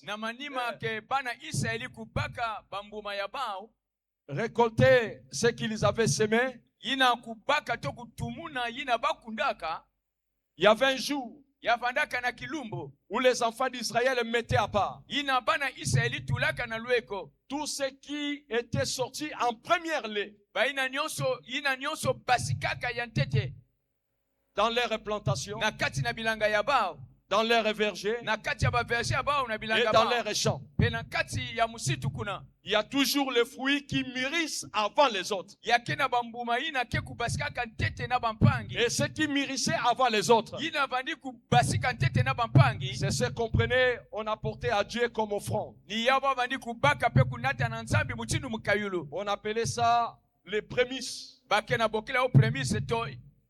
na manima ke bana Israeli kubaka bambuma ya bao récolter ce qu'ils avaient semé. Yina kubaka to kutumuna yina bakundaka. Il y avait un jour yavandaka na kilumbo où les enfants d'Israël mettaient à part yina bana Israeli tulaka na lueko tout ce qui était sorti en première lait yina nyonso basikaka ya ntete dans leurs plantations, na kati na bilanga ya bao, dans leurs vergers na kati ya baverger ya bao na bilanga et dans leurs champs. Pe na kati ya musitu kuna Il y a toujours les fruits qui mûrissent avant les autres. Yakena bambuma yina ke kubasikaka ntete na bampangi. Et ceux qui mûrissaient avant les autres, yina vandi kubasika ntete na bampangi. C'est ce qu'on prenait, on apportait à Dieu comme offrande. Ni yaba vandi kubaka pe kunata na nzambi mutindu mukayulu. On appelait ça les prémices. Bakena bokela o prémices to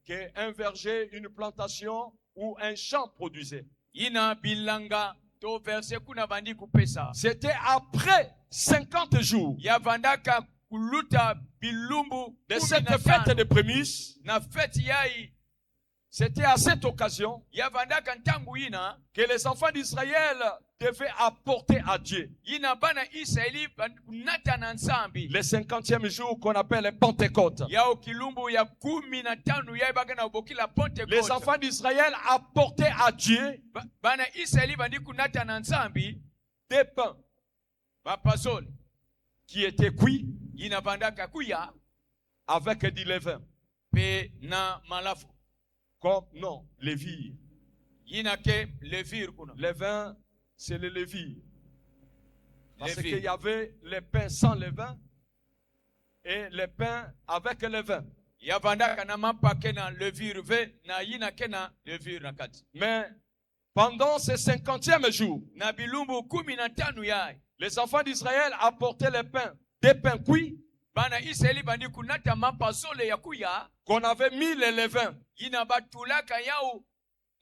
qu'un verger, une plantation ou un champ produisait. Yina bilanga to verser kuna vandi kupesa. C'était après 50 jours yavandaka kuluta bilumbu de cette fête de prémices. Na fête yai. C'était à cette occasion yavandaka ntangu yina que les enfants d'Israël devaient apporter à Dieu yina bana Israeli kunata na nsambi le 50e jour qu'on appelle Pentecôte. Yao kilumbu ya 15 yai bagana obokila Pentecôte. Les enfants d'Israël apportaient à Dieu bana Israeli bandi kunata na nsambi des pains bapazole qui étaient cuits yina vandaka kuya avec du levain. Pe na malafu comme non, levure. Yina ke levure kuna. Levain, c'est le levure. Parce qu'il y avait les pains sans levain et les pains avec levain. Yavandaka na mapake na levure ve na yina ke na levure na kati. Mais pendant ces 50e jour, na bilumbu 15 yai, les enfants d'Israël apportaient les pains, des pains cuits, bana Israeli bandi kunata mapazole ya kuya qu'on avait mis les levains, yina batulaka yao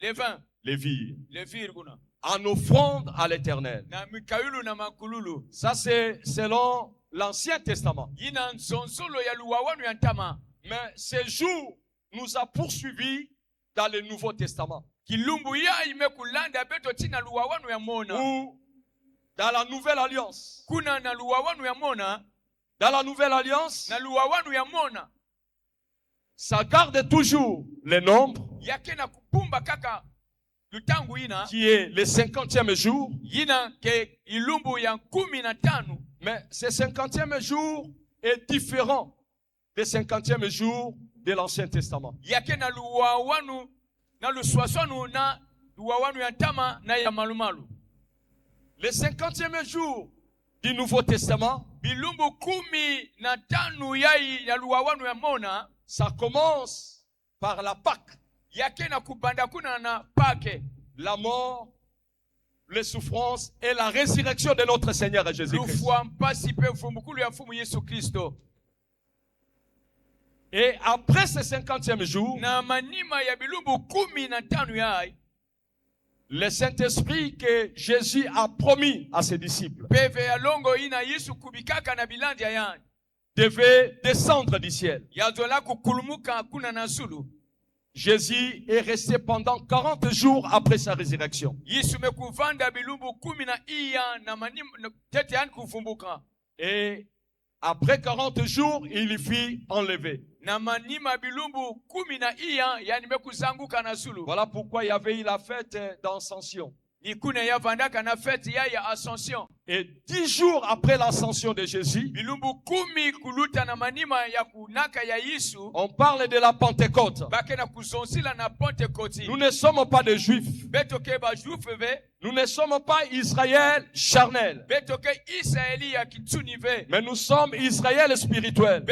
levain, levure kuna, en offrande à l'Éternel. na mikayulu na makululu. Ça c'est selon l'Ancien Testament. Yina nsonsolo ya luwawanu ya ntama. Mais ce jour nous a poursuivis dans le Nouveau Testament. Kilumbu ya imekulanda beto tina luwawanu ya mona. Ou dans la Nouvelle Alliance. Kuna na luwawanu ya mona. Dans la Nouvelle Alliance, na luwawanu ya mona, ça garde toujours le nombre yake na kupumba kaka lutangu yina qui est le 50e jour. Yina ke ilumbu ya 15. Mais ce 50e jour est différent des 50e jours de l'Ancien Testament. Yake na luwawanu na luswaswanu na luwawanu ya ntama na ya malumalu. Le 50e jour du Nouveau Testament, bilumbu 15 yai ya luwawanu ya mona, ça commence par la Pâque. Yake na kubanda kuna na Pâque, la mort, les souffrances et la résurrection de notre Seigneur Jésus-Christ. Et après ce 50e jour, le Saint-Esprit que Jésus a promis à ses disciples devait descendre du ciel. Jésus est resté pendant 40 jours après sa résurrection. Et après 40 jours, il y fut enlevé. Voilà pourquoi il y avait eu la fête d'Ascension. Et 10 jours après l'ascension de Jésus, on parle de la Pentecôte. Nous ne sommes pas des Juifs. Nous ne sommes pas Israël charnel. Mais nous sommes Israël spirituel.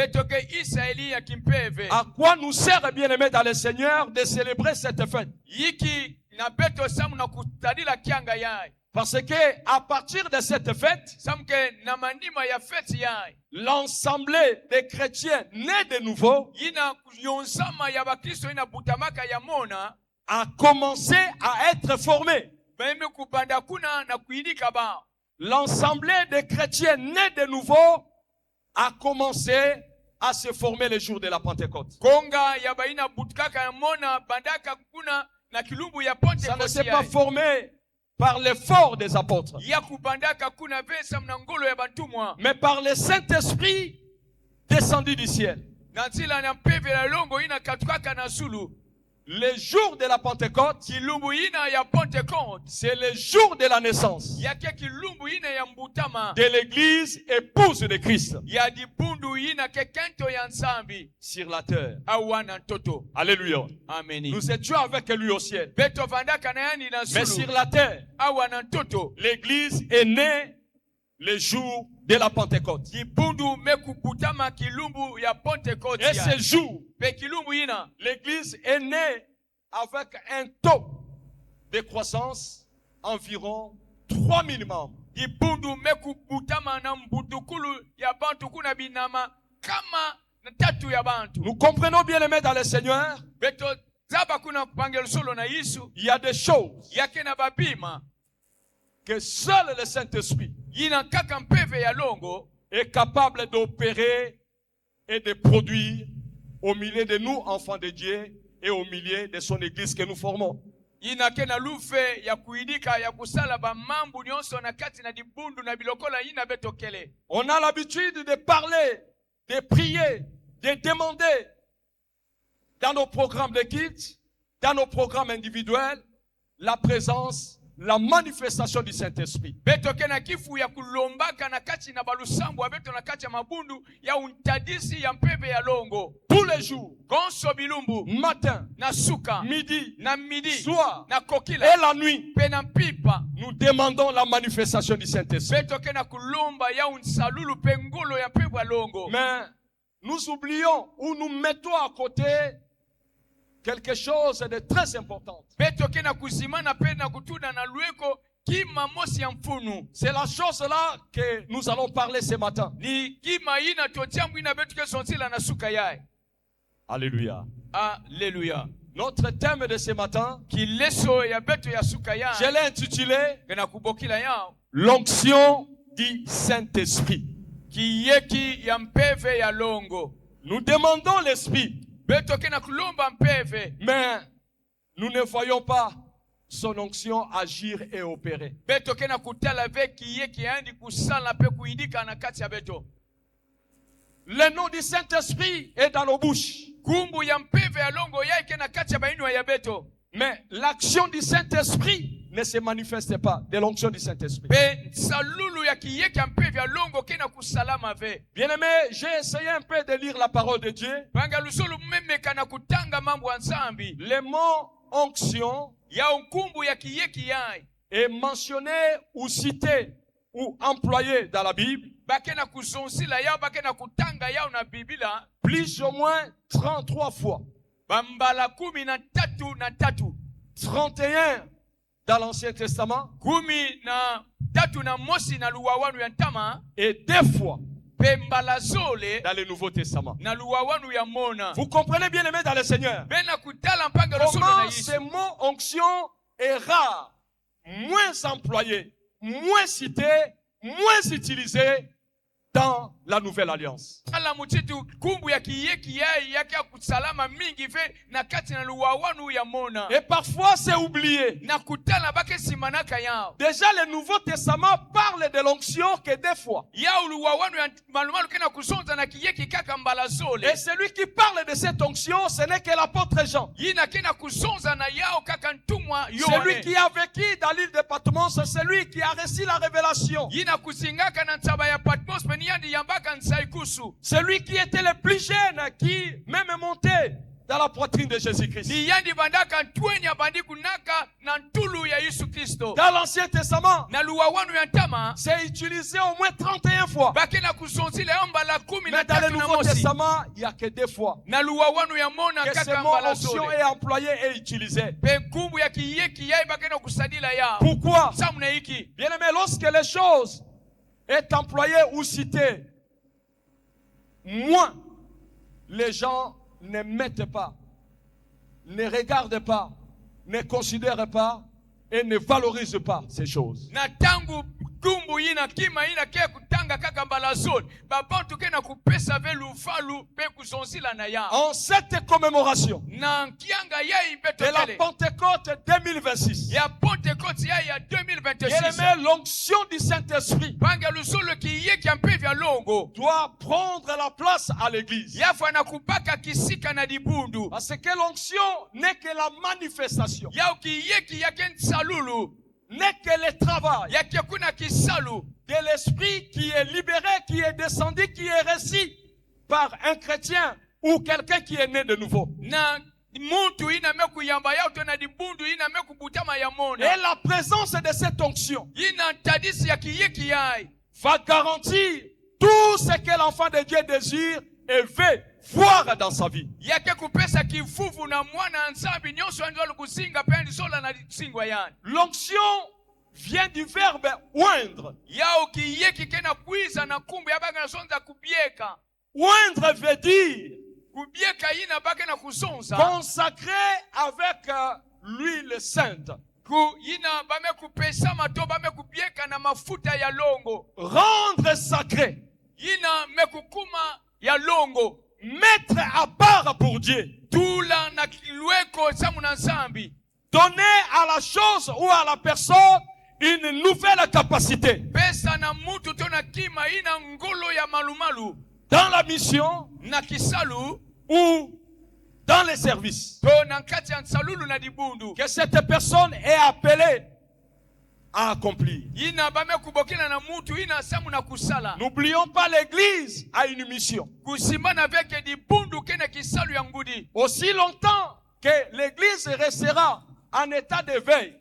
À quoi nous sert, bien-aimés dans le Seigneur, de célébrer cette fête? Parce que à partir de cette fête, l'ensemble des chrétiens nés de nouveau a commencé à être formé. L'ensemble des chrétiens nés de nouveau a commencé à se former le jour de la Pentecôte. Ça ne s'est pas formé par l'effort des apôtres, ya kubandaka kuna vesa mnangolo ya bantumwa mais par le Saint-Esprit descendu du ciel. na nzila na mpeve la longo ina katukaka na zulu. Le jour de la Pentecôte, Kilumbu ina ya Pentecôte c'est le jour de la naissance yake kilumbu ina ya mbutama de l'Église épouse de Christ ya dibundu ina ke kento ya nsambi sur la terre. awana ntoto. Alléluia. Ameni. Nous étions avec lui au ciel. Beto vandaka na yani na Mais zulu sur la terre, awana ntoto. l'Église est née le jour de la Pentecôte. Dibundu mekubutama kilumbu ya Pentecôte Et ce jour, pe kilumbu ina l'Église est née avec un taux de croissance environ 3000 membres. dibundu mekubutama na mbutukulu ya bantu kuna binama kama na tatu ya bantu. Nous comprenons bien aimés dans le Seigneur, Beto zaba kuna kupangela solo na Yesu il y a des choses yake na babima que seul le Saint-Esprit yina kaka mpeve ya longo est capable d'opérer et de produire au milieu de nous, enfants de Dieu, et au milieu de son Église que nous formons. yina ke na lufe ya kuidika ya kusala ba mambu nyonso na kati na dibundu na bilokola yina betokele. On a l'habitude de parler, de prier, de demander dans nos programmes de kits, dans nos programmes individuels, la présence, la manifestation du Saint-Esprit. Beto ke na kifu ya kulombaka na kati na balusambu ya beto na kati ya mabundu ya untadisi ya mpeve ya longo. Tous les jours, Gonso bilumbu matin, na suka midi, na midi soir na kokila et la nuit, pe na pipa. nous demandons la manifestation du Saint-Esprit. Beto ke na kulomba ya unsalulu pe ngolo ya mpeve ya longo. Mais nous oublions ou nous mettons à côté quelque chose de très important. Beto ke na kuzimana pe na kutuna na lueko kima mosi ya mfunu. C'est la chose là que nous allons parler ce matin. Ni kima ina totiambu ina betu ke sonsila na suka yae. Alléluia. Alléluia. Notre thème de ce matin, Kileso ya betu ya suka je yae l'ai intitulé kena kubokila yao l'onction du Saint-Esprit. kiyeki ya mpeve ya longo. Nous demandons l'Esprit, Beto ke na kulomba mpeve mais nous ne voyons pas son onction agir et opérer. beto ke na kutala ve kiyeki andi kusala pe kuidika na kati ya beto. Le nom du Saint-Esprit est dans nos bouches, Kumbu ya mpeve ya longo yae na kati ya bainwa ya beto. mais l'action du Saint-Esprit ne se manifeste pas, de l'onction du Saint-Esprit. Pe salulu ya kiyeki ya mpeve ya longo ke na kusalama ve. Bien-aimé, j'ai essayé un peu de lire la parole de Dieu. Banga lusolu mmemeka na kutanga mambo ya nzambi. Le mot onction Ya unkumbu ya kiyeki yae est mentionné ou cité ou employé dans la Bible bake na kuzonsila yao bake na kutanga yao na Biblia plus ou moins 33 fois. bambala 13 31 dans l'Ancien Testament 13 na mosi na luwawanu ya ntama et 2 fois pe mbala zole dans le Nouveau Testament. na luwawanu ya mona. Vous comprenez bien aimé dans le Seigneur Bena kutala mpanga lusulu na comment Yesu. ce mot onction est rare, moins employé, moins cité, moins utilisé dans la Nouvelle Alliance. Ala mutitu kumbu ya kiyeki yae yake ya kusalama mingi ve na kati na luwawanu ya mona. Et parfois c'est oublié. Na kutala bake simanaka yao. Déjà le Nouveau Testament parle de l'onction que 2 fois. Yao luwawanu ya malumalu kena kusonza na kiyeki kaka mbala zole. Et celui qui parle de cette onction, ce n'est que l'apôtre Jean. Yina kena kusonza na yao kaka ntumwa Celui Yohane. qui a vécu dans l'île de Patmos, c'est celui qui a reçu la révélation. Yina kusingaka na ntaba ya Patmos peni yandi yambaka nsaikusu. Celui qui était le plus jeune, qui même est monté dans la poitrine de Jésus-Christ. Ni yandi bandaka ntwenya bandi kunaka na ntulu ya Yesu Kristo. Dans l'Ancien Testament, Na luwawanu ya ntama c'est utilisé au moins 31 fois. bake na kusonzila ya mbala Mais dans le 13 na Nouveau mosi. Testament, il n'y a que 2 fois Na luwawanu ya mona que ce kaka mot mbala onction zole. est employé et utilisé. Pe kumbu ya kiyeki yai bake na kusadila ya. Pourquoi? Samuna hiki. Bien aimé, lorsque les choses est employées ou citées, moins les gens ne mettent pas, ne regardent pas, ne considèrent pas et ne valorisent pas ces choses. Na tangu kumbu ina kima ina ke kutanga kaka mbala zone babantu ke na kupesa ve lufalu pe kuzonzila na ya En cette commémoration na nkianga ya de la ibetokele Pentecôte 2026, ya Pentecôte ya bien 2026 aimé, l'onction du Saint-Esprit banga lusolo kiye kiampe vya longo doit prendre la place à l'église. yafa na kupaka kisika na dibundu Parce que l'onction n'est que la manifestation, ya kiye kiyake nsalulu n'est que le travail yake kuna kisalu de l'esprit qui est libéré, qui est descendu, qui est reçu par un chrétien ou quelqu'un qui est né de nouveau. na muntu iname kuyamba yao tena dibundu iname kubutama ya Et mona la présence de cette onction ina tadisi ya kiye kiyai va garantir tout ce que l'enfant de Dieu désire et veut voir dans sa vie. yake kupesa kifuvu na mwana nzambi nyonso andolo kusinga pendi sola na singwa yani L'onction vient du verbe oindre. yao kiye kikena kwiza na kumbu yabanga na sonza kubieka Oindre veut dire kubieka ina bake na kuzonza consacré avec l'huile sainte. ku ina bame kupesa mato bame kubieka na mafuta ya longo Rendre sacré. ina mekukuma ya longo Mettre à part pour Dieu. tula na kilweko samu na nzambi Donner à la chose ou à la personne une nouvelle capacité. pesa na mutu to na kima ina ngolo ya malumalu Dans la mission na kisalu ou dans les services. to na nkati ya nsalulu na dibundu Que cette personne est appelée à accomplir. ina bame kubokela na mutu ina samu na kusala N'oublions pas l'église a une mission. kusimana veke dibundu kene kisalu ya ngudi Aussi longtemps que l'église restera en état de veille,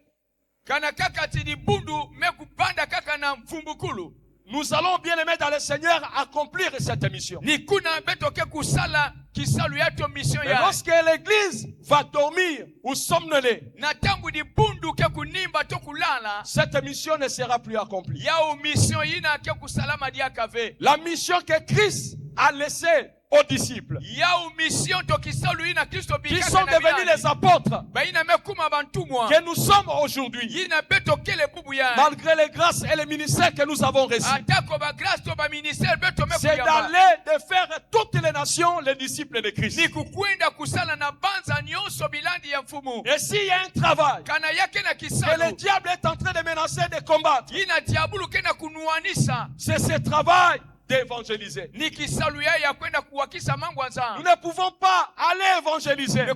kana kaka ti dibundu mekupanda kaka na mfumbukulu nous allons bien aimer dans le Seigneur accomplir cette mission. ni kuna betoke kusala kisalu yato mission Mais ya lorsque l'église va dormir ou somnoler, na tangu dibundu ke kunimba to kulala cette mission ne sera plus accomplie. yao mission ina ke kusalama diakave La mission que Christ a laissée aux disciples, yao mission to kisalu ina Kristo qui bikaka sont na devenus bilani. les apôtres, Ba ina mekuma bantumwa que nous sommes aujourd'hui, ina betokele bubu ya malgré les grâces et les ministères que nous avons reçus. atako ba grâce to ba ministère beto C'est mekuyamba d'aller de faire toutes les nations les disciples de Christ. ni kukwenda kusala na banza nyonso bilandi ya mfumu Et s'il y a un travail kana yake na que le kisalu diable est en train de menacer de combattre, ina diabulu kena kunuanisa c'est ce travail d'évangéliser. ni kisalu ya kwenda kuwakisa mambo ya Nous nzambi ne pouvons pas aller évangéliser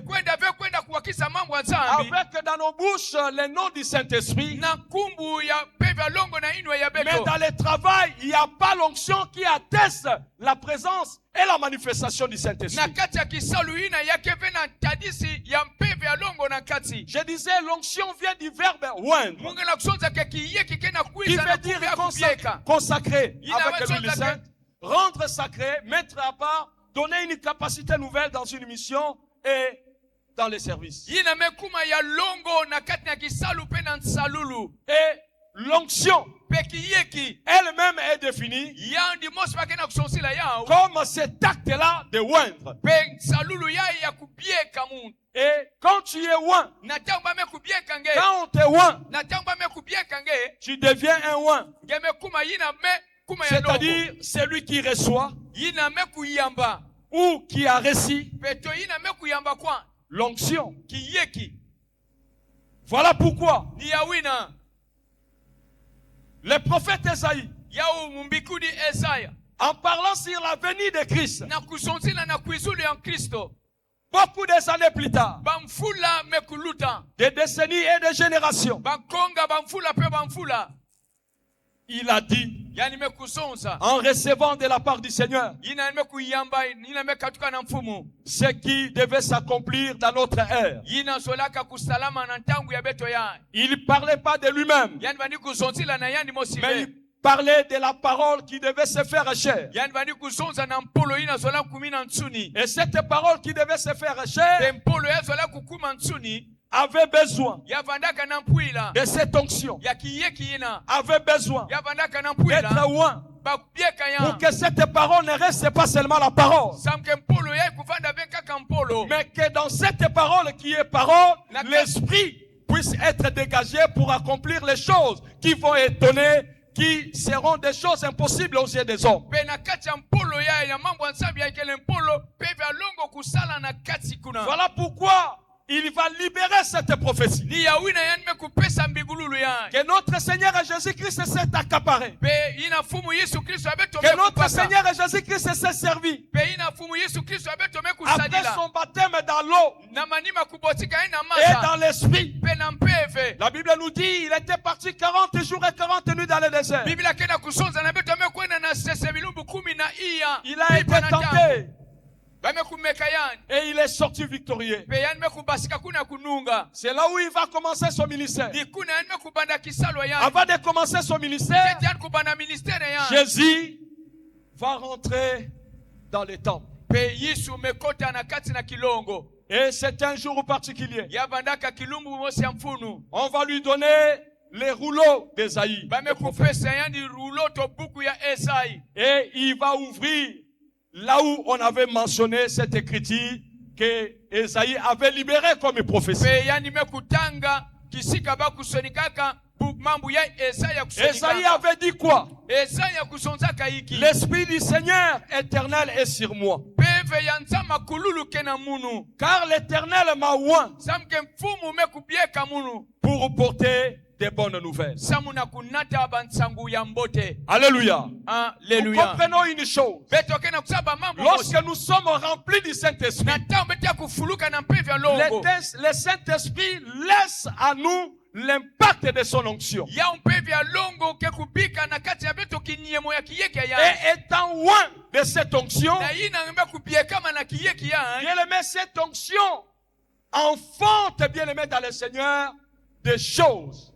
kwenda kuwakisa mambo ya nzambi avec dans nos bouches le nom du Saint-Esprit. na kumbu ya pevya longo na inwe ya Mais beto dans le travail, il n'y a pas l'onction qui atteste la présence et la manifestation du na Saint-Esprit. kati ya kisalu ina yake ve na tadisi ya mpevya longo na kati Je disais, l'onction vient du verbe oindre, mungu na kusonza ke kiye kikena qui kwiza na veut dire kumbu ya kubieka consacrer Il a avec besoin l'huile de- sainte, rendre sacré, mettre à part, donner une capacité nouvelle dans une mission et dans les services. ina mekuma ya longo na kati ya kisalu pe na nsalulu Et l'onction pe kiyeki elle-même est définie yandi mosi bakena kusonsila yao comme cet acte-là de oindre. pe nsalulu yayi ya kubieka muntu Et quand tu es oint, na tangu bame kubieka nge quand on te oint, na tangu bame kubieka nge tu deviens un oint. nge mekuma yina me kuma ya longo C'est-à-dire celui qui reçoit yina me kuyamba ou qui a reçu peto yina me kuyamba kwa l'onction. kiyeki Voilà pourquoi ni ya wina le prophète Esaïe, yao mumbikudi Esaya en parlant sur la venue de Christ, na kusonsila na kuizulu ya Kristo beaucoup des années plus tard, bamfula mekuluta des décennies et des générations, bakonga bamfula pe bamfula il a dit, yani mekusonza en recevant de la part du Seigneur, yina mekuyamba yina mekatuka na mfumu ce qui devait s'accomplir dans notre ère. yina solaka kusalama na ntangu ya beto ya Il ne parlait pas de lui-même, yani bandi kusonsila na yani mais mosibe il parlait de la parole qui devait se faire chair. yani bandi kusonza na mpolo yina sola kumi na ntsuni Et cette parole qui devait se faire pe chair mpolo ya sola kukuma ntsuni avait besoin yavandaka na mpwila de cette onction, ya kiyeki yina avait besoin yavandaka na d'être mpwila oint bakubieka pour ya que cette parole ne reste pas seulement la parole, samke mpolo ya kuvanda ve kaka mpolo mais que dans cette parole qui est parole, La- l'esprit puisse être dégagé pour accomplir les choses qui vont étonner, qui seront des choses impossibles aux yeux des hommes. pe na kati ya mpolo ya mambo ya nzambe ya ekele mpolo pe vya longo kusala na kati kuna. Voilà pourquoi il va libérer cette prophétie. Ni ya wina yani mekupesa mbigululu ya. Que notre Seigneur Jésus-Christ s'est accaparé. Pe ina fumu Yesu Kristo abeto Que notre Seigneur Jésus-Christ s'est servi. pe ina fumu Yesu Kristo abeto Après mekusadila. son baptême dans l'eau Na manima kubotika ina et masa. dans l'esprit. Pe na mpeve. La Bible nous dit il était parti 40 jours et 40 nuits dans le désert. Biblia kena kusonza na beto mekwenda na sese bilumbu 10 na iya. Il a été tenté Bamekumeka yani. et il est sorti victorieux. Pe yani mekubasika kuna kununga. C'est là où il va commencer son ministère. Ni kuna yani mekubanda kisalo yani. Avant de commencer son ministère, Yani kubanda ministere yani. Jésus va rentrer dans le temple. Pe Yesu mekota na kati na kilongo. Et c'est un jour particulier. Ya bandaka kilumbu mosi ya mfunu. On va lui donner les rouleaux d'Ésaïe. Bamekupesa yani ruloto buku ya Esai. Et il va ouvrir là où on avait mentionné cette écriture que Ésaïe avait libéré comme prophétie. Pe yani mekutanga kisika bakusonikaka mambo ya Esai ya Ésaïe kusonikaka. avait dit quoi? Esai ya kusonzaka hiki. L'Esprit du Seigneur éternel est sur moi. Peve ya nzama kululu kena munu. Car l'Éternel m'a oint Samke mfumu mekubieka munu. pour porter des bonnes nouvelles. Samu na kunata bansangu ya mbote. Alléluia. Nous Alléluia. comprenons une chose. Beto kena kusaba mambo mosi. Lorsque nous sommes remplis du Saint-Esprit, Na tao betia kufuluka na mpevi ya longo. le Saint-Esprit laisse à nous l'impact de son onction. Ya mpevi ya longo ke kubika na kati ya beto kinyemo ya kiyeke ya. Et étant loin de cette onction, Na ina ngamba kubieka ma na kiyeke ya. bien-aimé, cette onction enfante, bien-aimé dans le Seigneur, des choses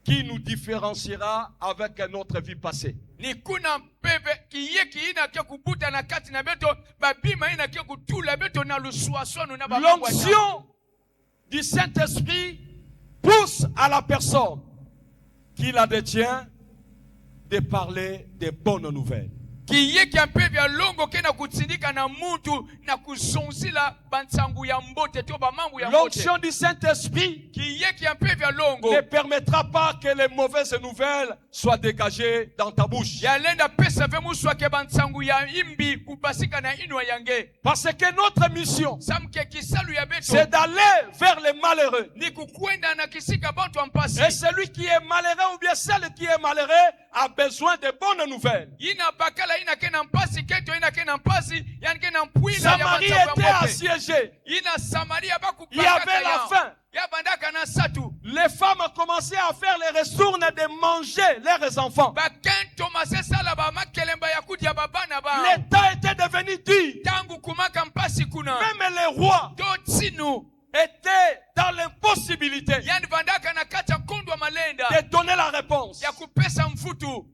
qui nous différenciera avec notre vie passée. Ni kuna mpeve kiyeke ina ke kubuta na kati na beto babima ina ke kutula beto na luswaswanu na babangwa. L'onction du Saint-Esprit pousse à la personne qui la détient de parler des bonnes nouvelles. Kiyeke mpevi ya longo kena kutsindika na mutu na kusonzila bansangu ya mbote to ba mambo ya mbote. L'onction du Saint-Esprit Kiyeke mpevi ya longo ne permettra pas que les mauvaises nouvelles soient dégagées dans ta bouche. ya lenda pesa ve muswa ke bansangu ya imbi kubasika na inwa yange. Parce que notre mission, Samke kisalu ya beto c'est d'aller vers les malheureux. ni kukwenda na kisika bantu ampasi. Et celui qui est malheureux ou bien celle qui est malheureux a besoin de bonnes nouvelles. Ina bakala ina kena mpasi keto ina kena mpasi yani kena mpwila ya Samarie bansangu était ya mbote. assiégée. Ina Samaria baku Il y avait la faim. Ya bandaka na satu. Les femmes commençaient à faire les ressources de manger leurs enfants. Bakento masesala ba makelemba ya kudia babana ba. L'État était devenu dur. Tangu kumaka mpasi kuna. Même les rois Totinu. étaient dans l'impossibilité Yani bandaka na kata kondwa malenda. de donner la réponse Ya kupesa mfutu.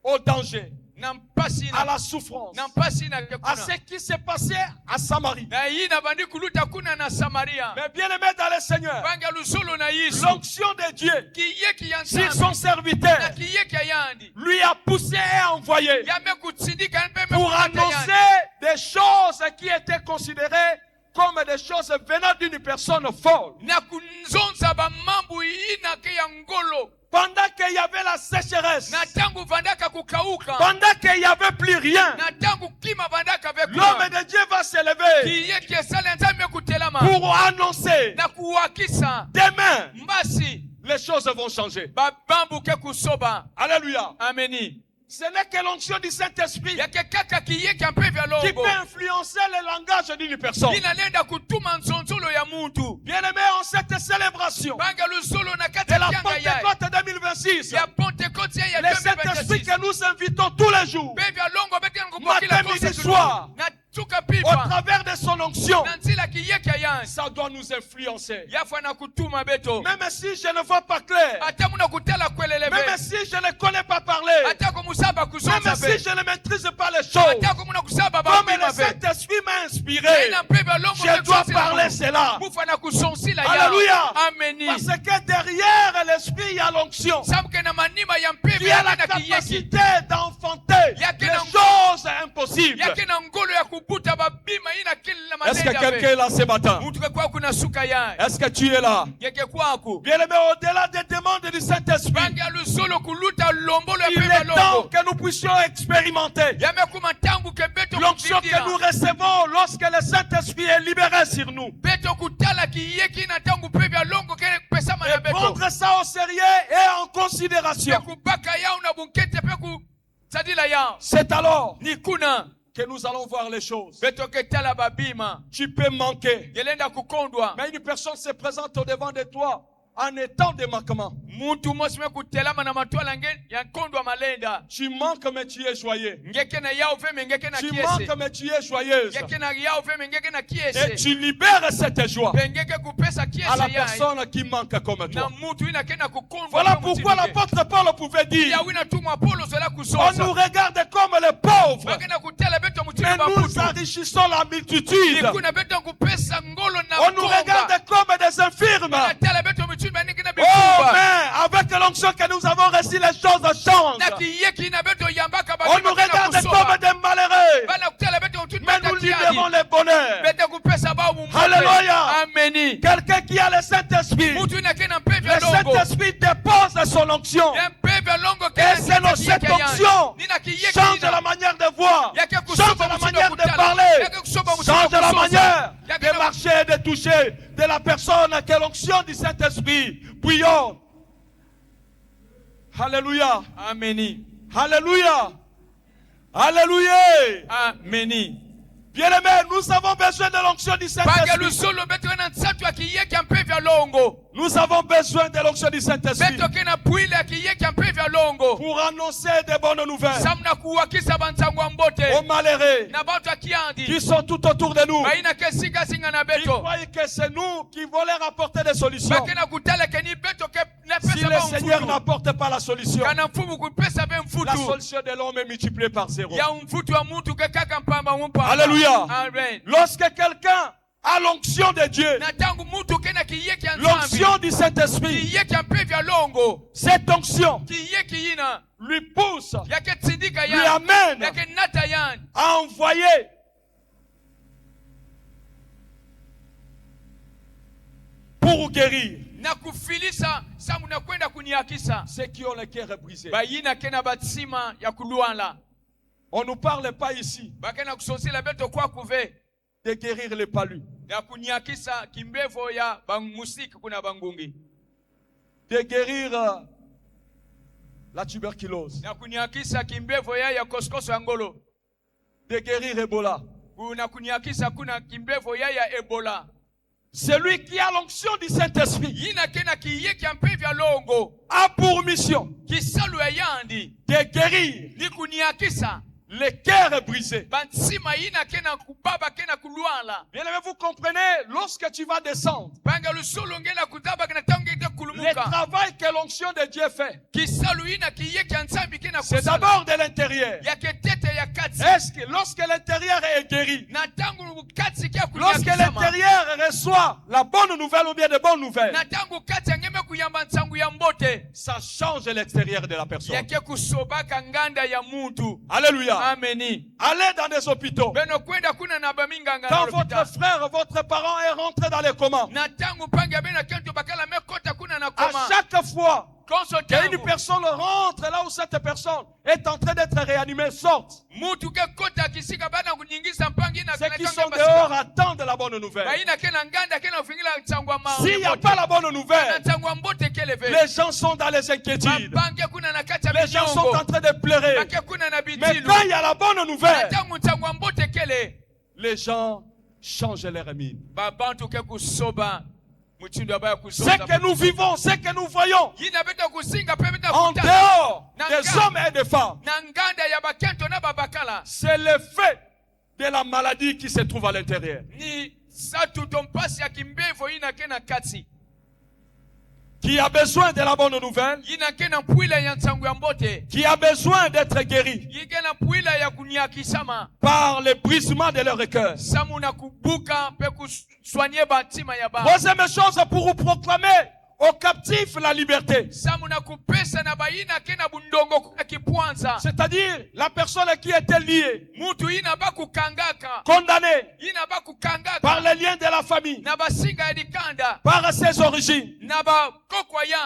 au danger, Na mpasi à na. la souffrance, Na mpasi na à kuna. ce qui s'est passé à Samarie. Na hii na bandi kuluta kuna na Samaria. Mais bien aimé dans le Seigneur, Banga lusolo na Yesu. l'onction de Dieu Kiyeki ya sur nsambi. son serviteur Na kiyeki ya yandi. lui a poussé et envoyé Ya mekutsindika npe pour mekutata yandi. annoncer des choses qui étaient considérées comme des choses venant d'une personne folle. Na kunzonza ba mambo ina ke ya ngolo. Pendant qu'il y avait la sécheresse, Na tangu vandaka kukauka. pendant qu'il n'y avait plus rien, Na tangu kima vandaka vekuna. l'homme de Dieu va s'élever Kiyeki esala nzambe kutelama. pour annoncer Na kuwakisa. demain, Mbasi. les choses vont changer. Babambu ke kusoba. Alléluia. Ameni. Ce n'est que l'onction du Saint-Esprit Yake kaka kiyeki mpevi ya qui longo. peut influencer le langage d'une personne. Inalenda kutuma nzonzolo ya muntu. Bien-aimé, en cette célébration Banga lusolo na de kata la kianga yai. Pentecôte 2026, Ya Pentecôte ya le Saint-Esprit 2026. que nous invitons tous les jours, Bevi ya longo beti ngukokila matin, midi, soir, Na tuka au pipa. travers de son onction, Na nzila kiyeki ya yansi. ça doit nous influencer. Yafu na kutuma beto. Même si je ne vois pas clair, Ata muna kutela kweleleve. même si je ne connais pas parler, Ata kumusaba kuzonza même si be. je ne maîtrise pas les choses, Ata kumuna kusaba comme babima le be. Saint-Esprit m'a inspiré, Ina mpevi ya longo je dois parler cela. Mufa na kusonsila ya. Alléluia. Ameni. Parce que derrière l'Esprit, il y a l'onction Sabuke na manima ya mpevi qui a ya la na kiyeki. capacité d'enfanter les choses impossibles. Yake na ngolo ya kubuta kuluta babima ina kila Est-ce que malenda quelqu'un est là ce matin? mtu kwa kuna suka ya Est-ce que tu es là? yeke kwako Bien-aimé, au-delà des demandes du Saint-Esprit, banga lusolo kuluta lombolo il pepe est temps longo que nous puissions expérimenter yamekuma tangu ke beto l'onction que nous recevons lorsque le Saint-Esprit est libéré sur nous. beto kutala kiyeki na tangu pepe longo ke pesa mana Et beto prendre ça au sérieux et en considération. kubaka yao na bunkete pe ku sadila yao C'est alors ni kuna que nous allons voir les choses. beto ketala babima Tu peux manquer, gelenda kukondwa mais une personne se présente au devant de toi en étant de manquement. muntu mosime kutelama na matwala nge yankondwa malenda Tu manques, mais tu es joyeux. ngeke na yao veme ngeke na Tu kiese manques, mais tu es joyeuse. ngeke na yao veme ngeke na Et kiese tu libères cette joie ngeke kupesa à la kiese yai personne qui manque comme na toi. mutu ina kena kukondwa Voilà pourquoi l'apôtre Paul pouvait dire, ya wina tumwa Paulo zola on kusoza nous regarde comme les pauvres, bakena kutela beto mutini mais nous babutu enrichissons la multitude. kuna beto kupesa ngolo na On nous regarde comme des infirmes. tela beto mutini baniki na Oh, bikumba mais avec l'onction que nous avons reçu, les choses changent. na kiyeki na beto yambaka On nous regarde comme des malheureux, bana kutela beto mutini mais nous libérons les bonheurs. beto kupesa ba mu Alléluia. ameni Quelqu'un qui a le Saint-Esprit, mutu ina kena pepe le longo Saint-Esprit dépose son onction. ya pepe longo Et c'est dans cette onction change la manière de voir, change la manière de parler, change la manière de marcher, de toucher de la personne que l'onction du Saint-Esprit bouillonne. Alléluia. ameni Alléluia. Alléluia. ameni Bien-aimés, nous avons besoin de l'onction du banga Saint-Esprit. lusolo beto na nsatu akiyeki ampepe longo Nous avons besoin de l'onction du Saint-Esprit beto kena puile akiyeki ampepe longo pour annoncer de bonnes nouvelles samna kuwakisa banzangu mbote aux malheureux na bantu akiandi qui sont tout autour de nous. baina kesika singa na Ils beto croient que c'est nous qui voulons leur apporter des solutions. bakena kutala keni beto ke na Si pesa le ba Seigneur mfutu n'apporte pas la solution, kana mfumu kupesa be la mfutu solution de l'homme est multipliée par zéro. ya mfutu wa mtu ke kaka mpamba umpa Alléluia. amen Lorsque quelqu'un a l'onction de Dieu, na tangu mtu kena kiyeki ya nzambi l'onction du Saint-Esprit, kiyeki ampepe longo cette onction kiyeki ina lui pousse, yake tsindika lui ya amène yake nata ya à envoyer pour guérir na kufilisa samu na kwenda kuniakisa ceux qui ont le cœur brisé. bayina kena batsima ya kulwala On ne nous parle pas ici bakena kusosila beto kwa kuve de guérir les palus, ya kuniakisa kimbevo ya musiki kuna bangungi de guérir la tuberculose, na kuniakisa kimbevo ya koskoso ya ngolo de guérir Ebola. kuna kuniakisa kuna kimbevo ya ebola Celui qui a l'onction du Saint-Esprit yina kena kiyeki ampevi ya longo a pour mission kisalu ya yandi de guérir ni kuniakisa les cœurs brisés. bansima yina kena kubaba kena kulwala Bien aimé, vous comprenez, lorsque tu vas descendre, banga lusolo ngela kutaba kena tangete le kulumuka travail que l'onction de Dieu fait, kisalu yina kiyeki ya nzambi kena c'est kusala d'abord de l'intérieur. ya ketete ya kati Est-ce que lorsque l'intérieur est guéri, na tangu kati kia lorsque kuniakisama l'intérieur reçoit la bonne nouvelle ou bien de bonnes nouvelles, na tangu kati angeme kuyamba nsangu ya mbote ça change l'extérieur de la personne. yake kusobaka nganda ya muntu Alléluia. ameni Allez dans des hôpitaux. beno kwenda kuna na baminganga Quand na votre lopita frère, votre parent est rentré dans les comas, na tangu panga bena kento bakala mekota kuna na à koma chaque fois konso qu'une tangu personne rentre là où cette personne est en train d'être réanimée, sorte. mutu ke kota kisika bana kunyingisa mpangi na Ceux qui kana sont kanga dehors basika attendent la bonne nouvelle. baina kena nganda kena ufingila nsangu ya mao S'il n'y a pas la bonne na nouvelle, nsangu ya mbote keleve les gens sont dans les inquiétudes. bange kuna na kati ya Les gens sont minyongo en train de pleurer. bake kuna na Mais bitilu quand il y a la bonne na nouvelle, tangu nsangu ya mbote kele les gens changent leur mine. babantu ke kusoba mutindo abaya Ce kusoba que nous vivons, ce que nous voyons yina beta kusinga pe beta en kutana dehors des hommes et des femmes, na nganda ya bakento na babakala c'est l'effet de la maladie qui se trouve à l'intérieur. ni satu tompasi ya kimbevo yina kena kati Qui a besoin de la bonne nouvelle, yina kena pwila ya nsangu ya mbote qui a besoin d'être guéri yikena pwila ya kuniakisama par le brisement de leur cœur. samu na kubuka pe kuswanye batima ya ba Troisième chose pour vous proclamer aux captifs la liberté. Samu na kupesa na baina kena bundongo kuna kipwanza. C'est-à-dire la personne qui était liée, Mutu ina ba kukangaka. condamnée Ina ba kukangaka. par les liens de la famille, Na basinga edikanda. par ses origines. Na ba kokwa yan.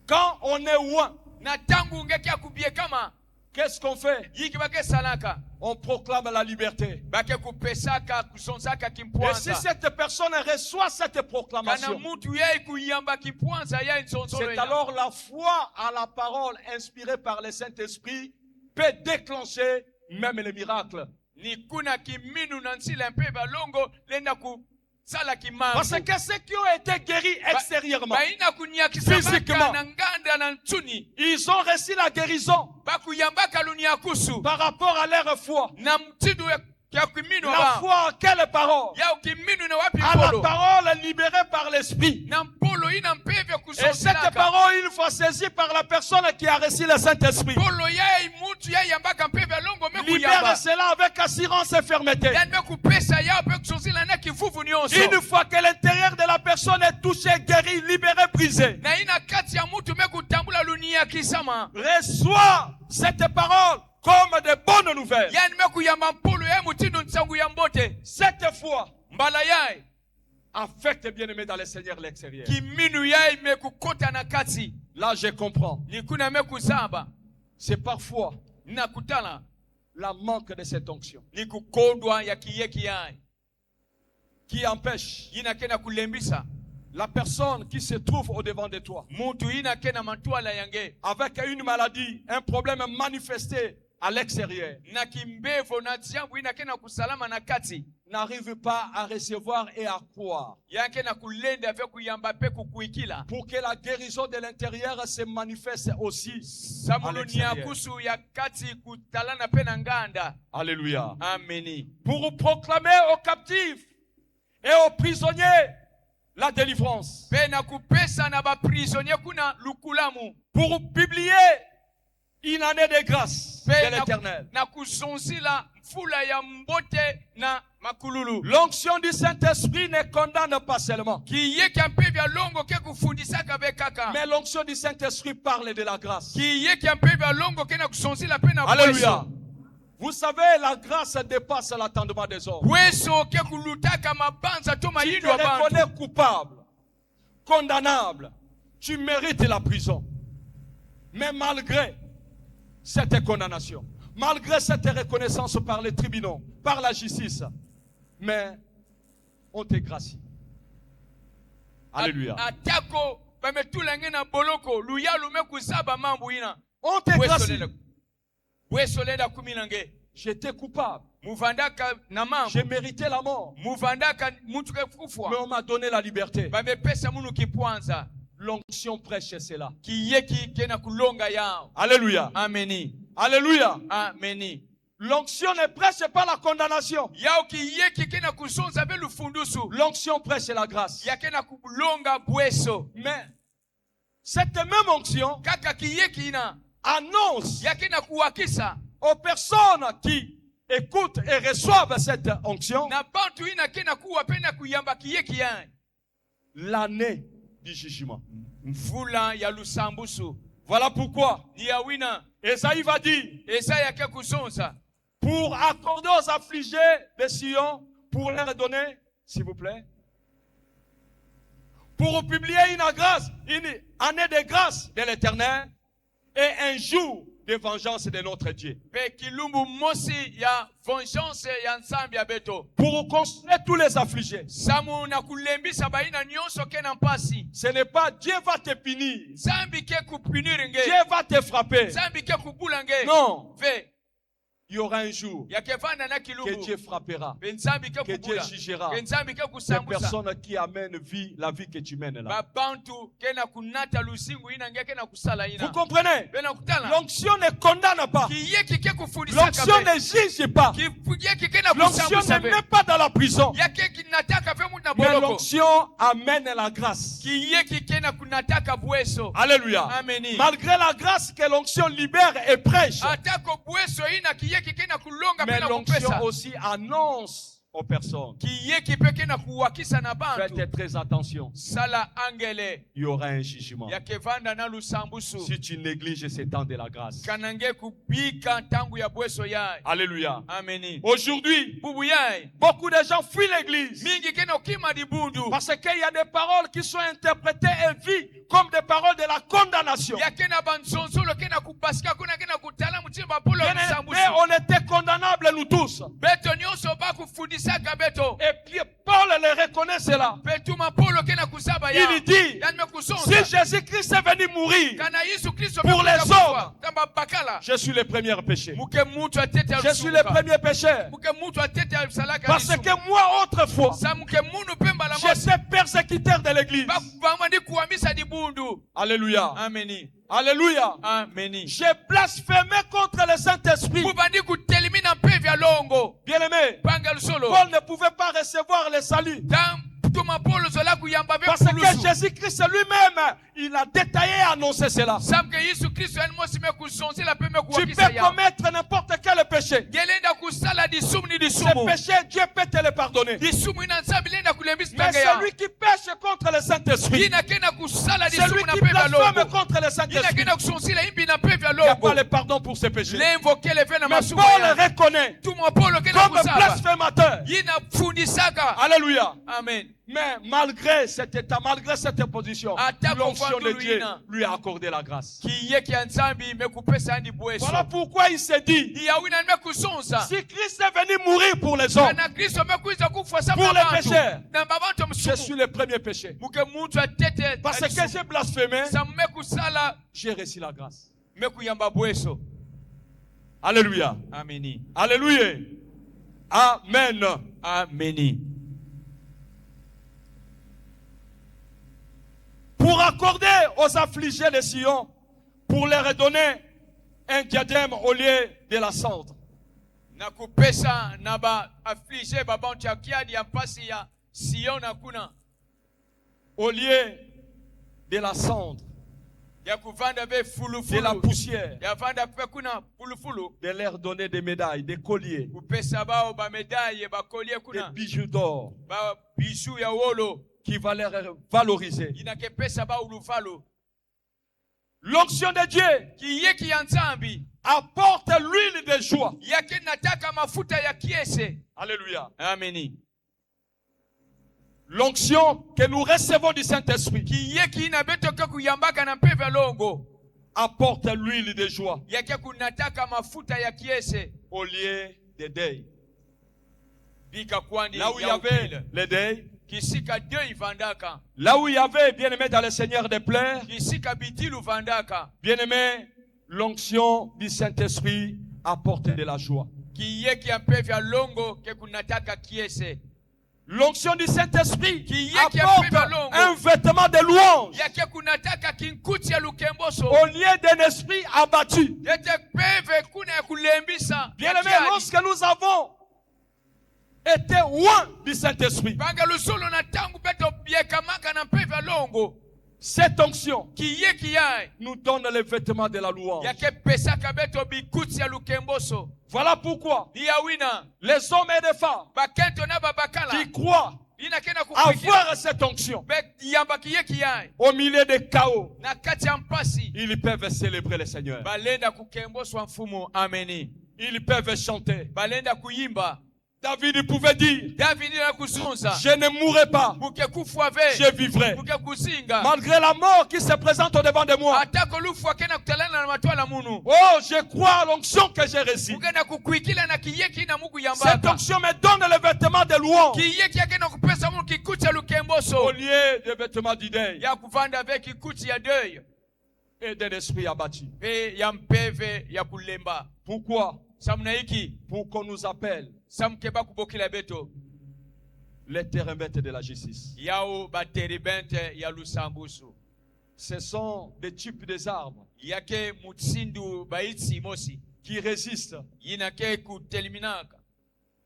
Quand on est loin, Na tangu ngekia kubie kama. qu'est-ce qu'on fait? Yiki bake salaka. On proclame la liberté. Bake kupesaka kusonzaka Et si kimpwanza. cette personne reçoit cette Kana proclamation, mutu yai kuyamba kipwanza ya insonzolo c'est ina. alors la foi à la parole inspirée par le Saint-Esprit peut déclencher même les miracles. Ni kuna kiminu na nsila mpe balongo lenda kusala kimambo. Parce que ceux qui ont été guéris extérieurement, Baina kunyakisa Physiquement. na nganda na ntuni. ils ont reçu la guérison Bakuyambaka lunia kusu. par rapport à leur foi. Na mtidu ya kiminu La wa. foi à quelle parole? Ya ukiminu na wapi À la polo. parole libérée par l'Esprit. Na mpolo ina mpevya Et cette kusonzilaka. parole, il faut saisir par la personne qui a reçu le Saint-Esprit. Polo ya mutu ya yambaka mpevya longo me Libère kuyamba. cela avec assurance et fermeté. Yani me kupesa ya pe kusonzila na kivuvu nyonso. Une fois que l'intérieur de la personne est touché, guéri, libéré, brisé, Na ina kati ya mutu me kutambula lunia kisama. reçoit cette parole comme de bonnes nouvelles. Yani me kuyamba mpolo ya mutindo ntsangu ya mbote. Cette foi Mbala yai. affecte bien-aimé dans le Seigneur l'extérieur. Kiminu yai me kukota na kati. Là, je comprends. Nikuna me kuzaba. C'est parfois Nakutala. la manque de cette onction Ni kukodwa ya kiyeki yai. qui empêche Ina kena kulembisa. la personne qui se trouve au devant de toi Mutu ina kena mantwala yange. avec une maladie, un problème manifesté à l'extérieur, Na kimbevo na jambu ina kena kusalama na kati. n'arrive pas à recevoir et à croire. Yake na kulenda vya kuyamba pe kukuikila. Pour que la guérison de l'intérieur se manifeste aussi à Samulu ni l'extérieur. akusu ya kati kutalana pe na nganda. Alléluia. Ameni. Pour proclamer aux captifs et aux prisonniers la délivrance. Pe na kupesa na ba prisonnier kuna lukulamu. Pour publier une année de grâce de Pe l'Éternel. na kuzonzila mfula ya mbote na makululu. L'onction du Saint-Esprit ne condamne pas seulement, Kiyeke ampe vya longo ke kufundisaka be kaka. mais l'onction du Saint-Esprit parle de la grâce. Kiyeke ampe vya longo ke na kuzonzila pe na Alléluia. bweso. Vous savez, la grâce dépasse l'attendement des hommes. Bweso ke kulutaka mabanza to Tu te mayindo ya bantu. reconnais coupable, condamnable, tu mérites la prison. Mais malgré cette condamnation, malgré cette reconnaissance par les tribunaux, par la justice, mais on te gracie. Alléluia. Atako bametula ngena boloko luyalu me kusaba mambo ina. On te gracie. Bweso lenda kuminange. J'étais coupable. Muvandaka na mambo. J'ai mérité la mort. Muvandaka mutu ke kufwa. Mais on m'a donné la liberté. Bamepesa munu kipwanza. L'onction prêche cela. Kiyeki kena kulonga yao. Alléluia. Ameni. Alléluia. Ameni. L'onction ne prêche pas la condamnation. Yao kiyeki kena kusonza be lufundusu. L'onction prêche la grâce. Ya kena kulonga bweso. Mais cette même onction Kaka kiyeki ina. annonce Ya kena kuwakisa. aux personnes qui écoutent et reçoivent cette onction Na bantu ina kena kuwa pena kuyamba kiyeki yan. l'année du jugement. Mfula ya lusambusu. Voilà pourquoi Ni ya wina. Esaïe va dire, Esaya ke kusonza. pour accorder aux affligés de Sion, pour leur donner, s'il vous plaît, pour publier une grâce, une année de grâce de l'Éternel et un jour de vengeance de notre Dieu. Pe kilumbu mosi ya vengeance ya nsambi ya beto. Pour consoler tous les affligés. Samu na kulembisa baina nyonso kena mpasi. Ce n'est pas Dieu va te punir, Zambi ke kupinir nge. Dieu va te frapper. Zambi ke kubula nge. Non, Ve. il y aura un jour Ya ke vanda na que kilumbu. Dieu frappera, Pe nzambi ke que Dieu kubula. jugera Ke nzambi ke ces kusambusa. personnes qui amènent la vie que tu mènes là. Babantu kena kunata lusingu ina nge kena kusala ina. Vous comprenez? Bena kutala. L'onction ne condamne pas. Kiyeki ke kufundisaka L'onction be. ne juge pas. Kiyeki kena L'onction kusambusa ne be. met pas dans la prison. Yake kinataka ve muna Mais boloko. l'onction amène la grâce. Kiyeki kena kunataka bweso. Alléluia. Ameni. Malgré la grâce que l'onction libère et prêche, Atako bweso ina kiyeki kena kulonga mais pena l'onction kupesa. aussi annonce aux personnes. kiyeki peke na kuwakisa na bantu Faites très attention. sala angele Il y aura un jugement. yakevanda na lusambusu Si tu négliges ces temps de la grâce. kanange kubika ntangu ya bweso yaye. Alléluia. Ameni. Aujourd'hui, Bubu yaye beaucoup de gens fuient l'église. mingi kena okima dibundu Parce qu'il y a des paroles qui sont interprétées et vues comme des paroles de la condamnation. yakena banzonzolo kena kubasika kuna kena kutala mutima bapolo Mais lusambusu on était condamnables nous tous. beto nyonso bakufundisaka beto Et puis Paul le reconnaît cela. petuma polo kena kusaba ya Il dit, yani si mekusonza Jésus-Christ est venu mourir, kana Yesu Kristo pour les hommes, kamba bakala je suis le premier péché. muke mutu atete Je suis le premier pécheur. muke mutu atete salaka Parce que moi, autrefois, sa muke munu pemba la mosi j'étais persécuteur de l'église. bakuvamandi kuhamisa dibundu. Alléluia. Ameni. Alléluia. Ameni. J'ai blasphémé contre le Saint-Esprit. Mubandi kutelimina mpevi ya longo Bien-aimé, panga lusolo Paul ne pouvait pas recevoir le salut. tuma polo zola kuyamba Parce que vekulusu Jésus-Christ lui-même, il a détaillé et annoncé cela. samke Yesu Kristo yani mosi mekusonzela pe Tu mekuwakisa peux ya commettre n'importe quel péché. gelenda kusala disumu ni Ce disumu péché, Dieu peut te le pardonner. disumu ina nzambi lenda kulembisa Mais tanga ya celui qui pêche contre le Saint-Esprit, ina kena kusala celui disumu na qui mpevi ya blasphème longo contre le ina Saint-Esprit, kena kusonsila imbi na mpevi ya il n'y a longo pas le pardon pour ses péchés. lemvokele ve na Mais masumu Paul ya reconnaît tumwa polo kena comme kusaba blasphémateur. yina fundisaka. Alléluia. Amen. Mais malgré cet état, malgré cette position, Attaque l'onction au de fond Dieu de lui a accordé la grâce. kiyeki ya nzambi mekupesa yani bweso Voilà pourquoi il s'est dit, yawina mekusonza si Christ est venu mourir pour les hommes, kana Kristo mekuiza kufa pour les sababu pécheurs, na babantu je suis msumu le premier péché. muke muntu atete Parce que j'ai blasphémé, sa mekusala j'ai reçu la grâce. mekuyamba bweso. Alléluia. Ameni. Alléluia. Amen. Ameni. Pour accorder aux affligés de Sion, pour leur redonner un diadème au lieu de la cendre. Na kupesa na ba aflige babantu ya kiadi ya mpasi ya Sion na kuna Au lieu de la cendre, ya kuvanda ve de la fulufulu poussière, ya vanda pe kuna fulufulu de leur donner des médailles, des colliers, kupesa bao ba medaille ba kolie des kuna bijoux d'or ba bijou ya wolo qui va leur valoriser. inakepesa ba ulufalo L'onction de Dieu kiyeki ya nzambi apporte l'huile de joie. yake nataka mafuta ya kiese. Alléluia. Ameni. L'onction que nous recevons du Saint-Esprit Kiyeki ina betoka kuyambaka na mpeve longo apporte l'huile de joie yake kunataka mafuta ya kiese au lieu des deuils. bika kwandi Là où il y ya avait upile les deuils, kisika dei vandaka là où il y avait, bien aimé dans le Seigneur, des pleurs, kisika bitilu vandaka bien aimé, l'onction du Saint-Esprit apporte de la joie. kiyeki ya mpeve ya longo ke kunataka kiese. L'onction du Saint-Esprit Kiyeki ya apporte mpeve ya longo un vêtement de louange yake kunataka kinkuti ya lukemboso au lieu d'un esprit abattu. yete peve kuna ya kulembisa Bien ya aimé, kiadi. lorsque nous avons été loin du Saint-Esprit, Banga lusolo na tangu beto biekamaka na mpeve ya longo cette onction kiyeki yae nous donne les vêtements de la louange. yake pesaka beto bikuti ya lukemboso. Voilà pourquoi Iyawina les hommes et les femmes bakento na babakala qui croient ina kena kufikira avoir cette onction be yamba kiyeki yae au milieu des chaos, na kati ya mpasi ils peuvent célébrer le Seigneur. balenda kukemboswa mfumo. Ameni. Ils peuvent chanter. Balenda kuyimba. David pouvait dire, David na kuzunza je ne mourrai pas, muke kufa ve je vivrai. muke kuzinga Malgré la mort qui se présente au devant de moi. atako lufu akena kutalana na matwala munu Oh, je crois à l'onction que j'ai reçue. mukena kukwikila na kiyeki na muku Cette yambaka onction me donne les vêtements de louange kiyeki akena kupesa munu kikuti ya au lukemboso lieu des vêtements du deuil ya kuvanda ve kikuti ya deuil et d'un esprit abattu. pe ya mpeve ya kulemba. Pourquoi? Samna hiki Pour qu'on nous appelle samkeba kubokila beto les terremotes de la justice. yao bateribente ya lusambusu Ce sont des types des arbres yake mutsindu baitsi mosi qui résistent yinake kuteliminaka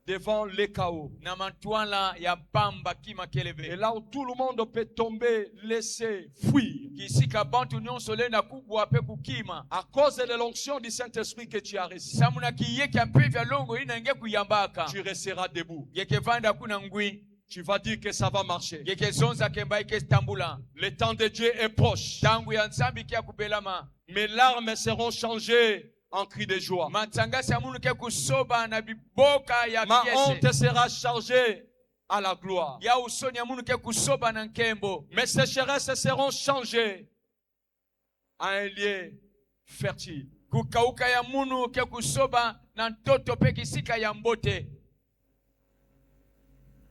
devant les chaos. na mantwala ya pamba kima Et keleve là où tout le monde peut tomber, laisser fuir. kisika bantu nyonso lenda kubwa pe kukima À cause de l'onction du Saint-Esprit que tu as reçu, samuna kiyeki ampe vya longo ina nge kuyambaka tu resteras debout. ngeke vanda kuna ngwi Tu vas dire que ça va marcher. ngeke zonza kemba ike stambula Le temps de Dieu est proche. tangu ya nsambi kia kubelama Mes larmes seront changées en cris de joie. matsangasi ya munu ke kusoba na biboka ya Ma kiese honte sera chargée à la gloire. ya usoni ya munu ke kusoba na nkembo Mes sécheresses seront changées à un lieu fertile. kukauka ya munu ke kusoba na ntoto pe kisika ya mbote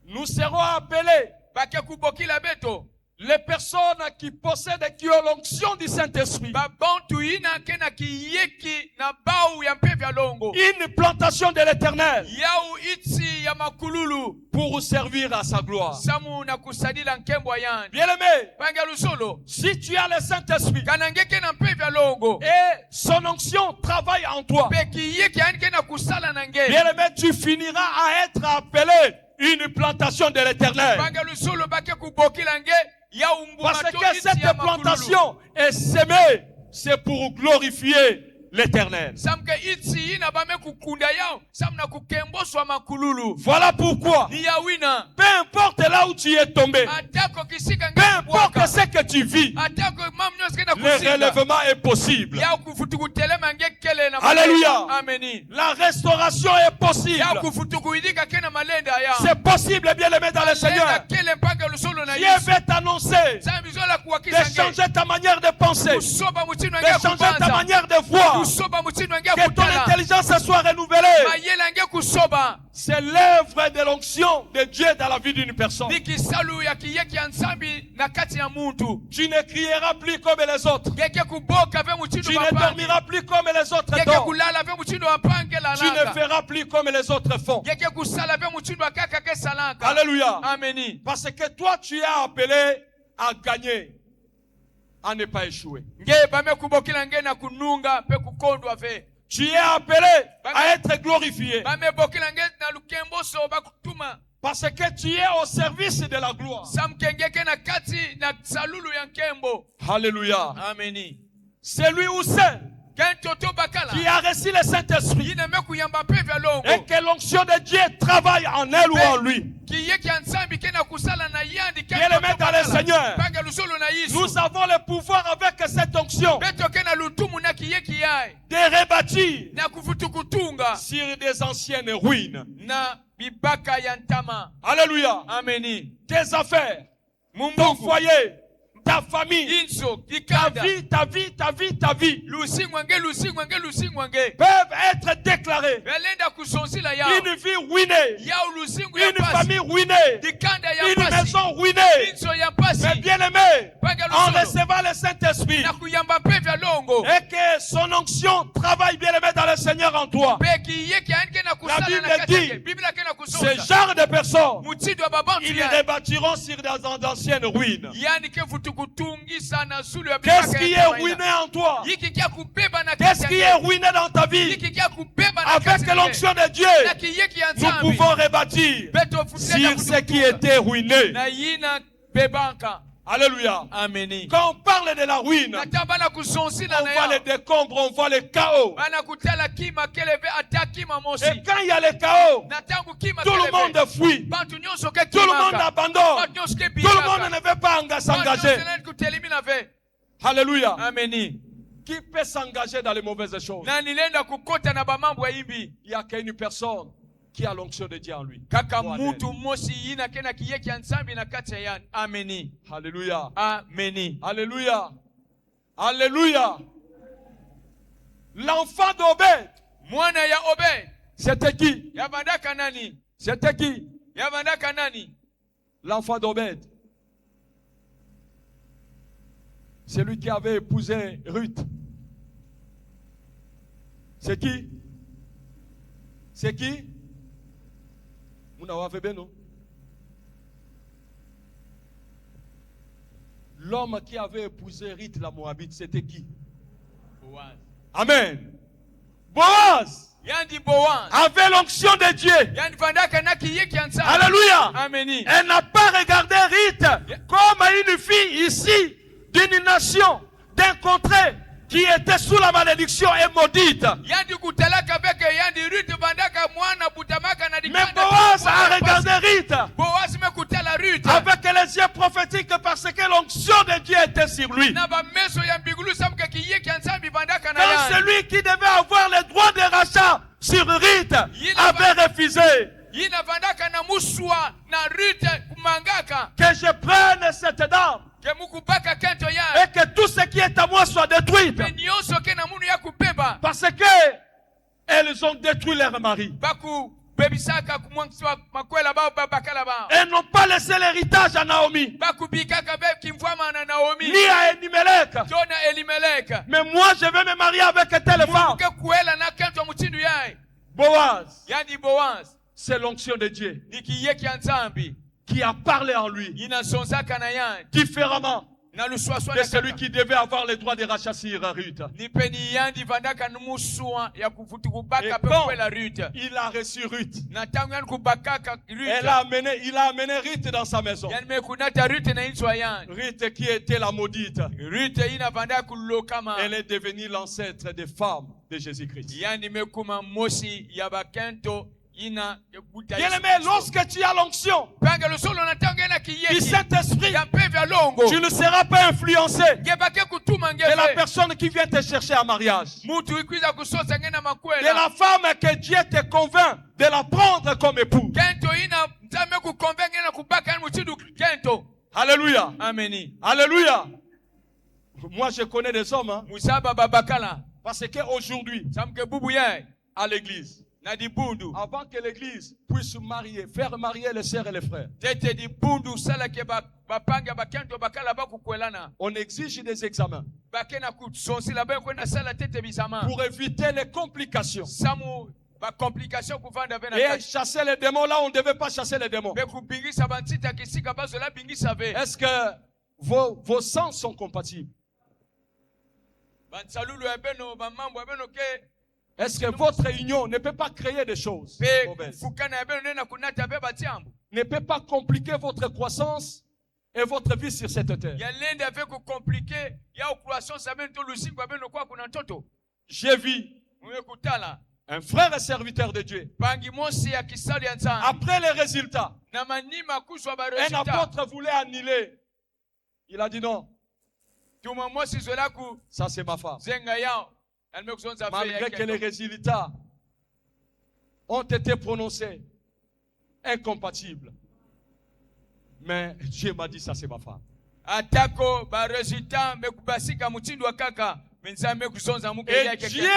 Nous serons appelés, bake kubokila beto les personnes qui possèdent et qui ont l'onction du Saint-Esprit, babantu ina ke na kiyeki na bau ya mpe vya longo une plantation de l'Éternel yau itsi ya makululu pour servir à sa gloire. samu na kusadila nkembo yani Bien-aimé, pange lusolo si tu as le Saint-Esprit kana ngeke na mpe vya longo et son onction travaille en toi, pe kiyeki yani ke na kusala na nge bien-aimé, tu finiras à être appelé une plantation de l'Éternel. pange lusolo bake kubokila nge ya umbuma Parce to que itsi cette ya makululu plantation est sémée, c'est pour glorifier l'Éternel. samke itsi ina bame kukunda yao samna kukemboswa makululu Voilà pourquoi, ni ya wina peu importe là où tu es tombé, atako kisika peu nge importe bwaka ce que tu vis, atako mam nyonso ke na le kusinga relèvement est possible. ya kufutukutelema nge kele na Alléluia. ameni La restauration est possible. ya kufutukuidika ke na malenda ya C'est possible, bien-aimé dans le Malenda Seigneur. kele mpaka lusolo na Dieu Yesu veut t'annoncer sambizola de kuwakisa nge changer ta manière de penser, kusoba mutino de nge changer ta kubanza manière de voir, kusoba mutino nge que ton kutala intelligence soit renouvelée. mayela nge kusoba C'est l'œuvre de l'onction de Dieu dans la vie d'une personne. ni kisalu ya kiyeki ya nsambi na kati ya muntu Tu ne crieras plus comme les autres. ngeke kuboka ve mutindo Tu ne bapange dormiras plus comme les autres ngeke dorment. kulala ve mutindo bapange Tu ne lalaka feras plus comme les autres font. ngeke kusala ve mutindo akaka ke salaka Alléluia. ameni Parce que toi, tu es appelé à gagner, à ne pas échouer. nge bame kubokila nge na kununga pe kukondwa ve Tu es appelé à être glorifié. bame bokila nge na lukemboso bakutuma Parce que tu es au service de la gloire. samkengeke na kati na salulu ya nkembo Alléluia. ameni C'est lui ou celle kentoto bakala qui a reçu le Saint-Esprit ineme kuyamba mpe vya longo et que l'onction de Dieu travaille en elle ou en lui. kiyeki ya nsambi ke na kusala na yandi ke Bien-aimé toto dans le bakala. Seigneur, Pange lusolo na Yesu nous avons le pouvoir avec cette onction beto ke na lutumu na kiyeki yae de rebâtir na kufutukutunga sur des anciennes ruines. na bibaka ya ntama Alléluia. ameni Tes affaires, ton mumbungu foyer, ta famille, inso ta kikanda vie, ta vie, ta vie, ta vie lusingwa nge peuvent être déclarées. belenda kusonzila yao Une vie ruinée, yao lusingu ya une pasi famille ruinée, dikanda ya une pasi maison ruinée. inso ya pasi Mais bien aimé, Pange en lusolo recevant le Saint-Esprit na kuyamba mpe vya longo et que son onction travaille bien aimé dans le Seigneur en toi, pe kiyeki yani ke na kusala Bible na kati dit, yake biblia ke na ce kusonza genre de personnes, mutindo wa babantu ils yae rebâtiront sur d'anciennes ruines. yani ke futukutungisa na zulu ya Qu'est-ce bibaka qui ya est kawaida. ruiné en toi? Hiki kia kubeba na Qu'est-ce kati qui est ya ruiné dans ta vie? hiki kia kubeba na Avec kati ya l'onction de Dieu, na kiyeki ya nous nzambi pouvons rebâtir beto sur futenda ce qui kutukuka était ruiné. na yina bebanka Alléluia. ameni Quand on parle de la ruine, nata bana kusonsila on na voit les yao décombres, on voit le chaos. bana kutala kima keleve ata kima mosi Et quand il y a le chaos, na tangu kima tout le monde keleve fuit. bantu nyonso ke Tout le monde kimaka abandonne. bantu nyonso ke Tout le monde biyaka ne veut pas s'engager. bantu nyonso kutelimina ve Alléluia. ameni Qui peut s'engager dans les mauvaises choses? na nilenda kukota na bamambo ya imbi Il n'y a qu'une personne qui a l'onction de Dieu en lui. kaka Kwa mutu neno. mosi yina ke na kiyeki ya nzambi na kati ya yani ameni Alléluia. ameni Alléluia. Alléluia. L'enfant d'Obed, mwana ya Obed c'était qui? yavandaka nani C'était qui? yavandaka nani L'enfant d'Obed. Celui qui avait épousé Ruth. C'est qui? C'est qui? L'homme qui avait épousé Ruth la Moabite, c'était qui? Boaz. Amen. Boaz. yandi Boaz avait l'onction de Dieu. yandi vandaka na kiyeki ya Nzambe. Alléluia. Ameni. Elle n'a pas regardé Rite comme une fille ici d'une nation, d'un contrée qui était sous la malédiction et maudite. Yandi kutalaka beke yandi Ruth vandaka mwana butamaka na Mais Boaz a regardé Rite Boaz me kutala Ruth avec les yeux prophétiques parce que l'onction de Dieu était sur lui. na ba meso ya mbingulu samuka kiyeki ya Nzambe vandaka na Quand yandi. celui qui devait avoir les droits de rachat sur Rite avait refusé Yina vandaka na muswa na Ruth kumangaka que je prenne cette dame ke mukubaka kento ya et que tout ce qui est à moi soit détruit. nyonso ke na munu ya kubeba Parce que elles ont détruit leur mari. baku bebisaka kumwangswa makwela bao babakala bao Elles n'ont pas laissé l'héritage à Naomi, baku bikaka be kimvama na Naomi ni à Elimelech. tona Elimelech Mais moi, je vais me marier avec telle femme. ke kuela na kento mutsindu yae Boaz, yandi Boaz c'est l'onction de Dieu nikiyeki ya Nzambi qui a parlé en lui inasonzaka na yandi différemment na luswaswa de na celui kaka. qui devait avoir les droits de rachat sur Ruth. Nipeni yandi vandaka numuswa ya kufutu Et kubaka pe quand kuela Ruth il a reçu Ruth, na tangu yandi kubakaka il Ruth a amené Ruth dans sa maison. yani mekunata Ruth na inswa yandi Ruth qui était la maudite, Ruth ina vandaka kulokama elle est devenue l'ancêtre des femmes de Jésus-Christ. yani mekuma mosi ya bakento ina ekuta Bien-aimé, lorsque tu as l'onction panga lusolo na tangu ina du kiyeki Saint-Esprit, ya mpevi ya longo tu ne seras pas influencé ngebake kutuma de la ngeve personne qui vient te chercher en mariage. mutu ikwiza kusosa ngena De makwela la femme que Dieu te convainc de la prendre comme époux. kento ina Nzambe kukonve ngena kubaka yani mutindu kento. Alléluia. Ameni. Alléluia. Moi, je connais des hommes, hein, Musaba babakala parce qu'aujourd'hui, samke bubu yae à l'église, na dibundu avant que l'église puisse marier, faire marier les sœurs et les frères, tete dibundu sala ke bapanga bakento bakala bakukwelana on exige des examens bakena kusonsi la kwenda sala tete bisama pour éviter les complications. samu ba complication kuvanda vena Et kati chasser les démons là, on ne devait pas chasser les démons. be kubingisa bantita kisika bazo la bingisa ve Est-ce que vos sens sont compatibles? bansalulu ya beno bamambo ya beno ke Est-ce que votre union ne peut pas créer des choses pe mauvaises? fukana ya beno nena kunata be batiambo Ne peut pas compliquer votre croissance et votre vie sur cette terre. ya lende ave ku compliquer ya croissance ya beno to lusingo ya beno kwa kuna ntoto J'ai vu mwe kutala un frère et serviteur de Dieu. pangi mosi ya kisali ya Nzambe Après les résultats, na manima kuswa ba un resultat apôtre voulait annuler. Il a dit non, tuma mosi zola ku ça c'est ma femme. zenga yao alime kuzonza fe Malgré ya que les résultats ont été prononcés incompatibles. Mais Dieu m'a dit ça c'est ma femme. atako ba resultat mekubasika mutindo wa kaka menzambe kuzonza muke Et yake Dieu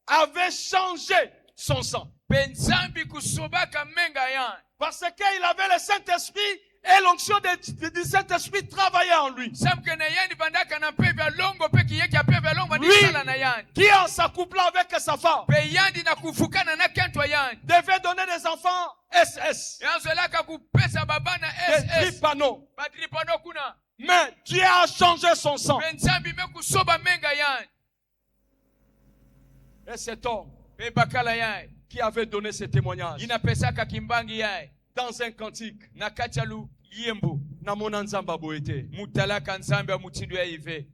avait changé son sang. penzambi kusobaka menga ya Parce qu'il avait le Saint-Esprit et l'onction du Saint-Esprit travaillait en lui. samke na yani bandaka na pepe ya longo pe kiyeki ya pepe ya longo ni Lui, sala na yani qui en s'accouplant avec sa femme, pe yandi na kufukana na kento yani devait donner des enfants SS, yanzolaka kupesa baba na des SS tripano. badripano kuna Mais Dieu a changé son sang. penzambi mekusoba menga yani Et cet homme pe bakala yani qui avait donné ce témoignage inapesaka kimbangi yaye dans un cantique, na kati ya luyembo Namona Nzamba boete. mutalaka nzambe ya mutindo ya ive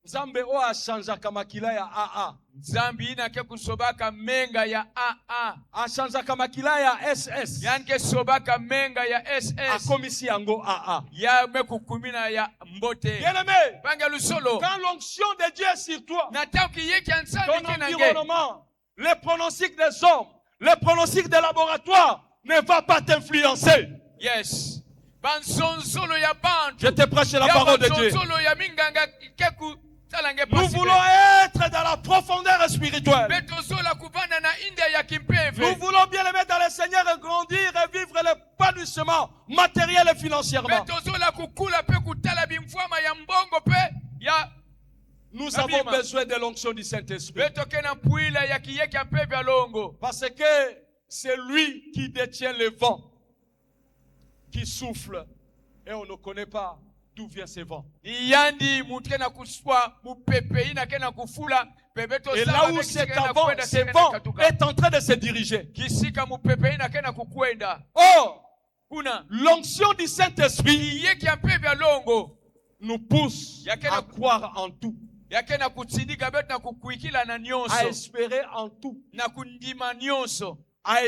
Nzambe o a changé kamakila ya AA. nzambi inake kusobaka menga ya aa A changé kamakila ya SS. yani ke sobaka menga ya A ss komisi yango AA. ya mekukumina ya mbote Bien aimé, bange lusolo quand l'onction de Dieu est sur toi, na tanki yeki ya nzambe ton kenange environnement, les pronostics des hommes, les pronostics des laboratoires ne va pas t'influencer. yes bansonzolo ya bantu Je te prêche la ya parole de Dieu. bansonzolo ya minganga keku talange Nous pasi voulons être dans la profondeur spirituelle. betozola kuvanda na india ya kimpeve Nous voulons bien aimer dans le Seigneur et grandir et vivre l'épanouissement matériel et financièrement. betozola kukula pe kutala bimfwama ya mbongo pe ya Nous Abima. avons besoin de l'onction du Saint-Esprit. betoke na mpwila ya kiyeki ya mpepe ya longo Parce que c'est lui qui détient le vent, qui souffle, et on ne connaît pas D'où vient ce vent? Yandi mutu kena kuswa mupepe ina kena kufula pebeto Et saba là où beki cet kena vent, kwenda ce kena vent katuka. est en train de se diriger. Kisika mupepe ina kena kukwenda. Or, Kuna l'onction du Saint-Esprit yeki ampepe ya longo nous pousse Yakena- à croire en tout, yakena kutsindika betu na kukuikila na à nyonso espérer en tout, na kundima nyonso à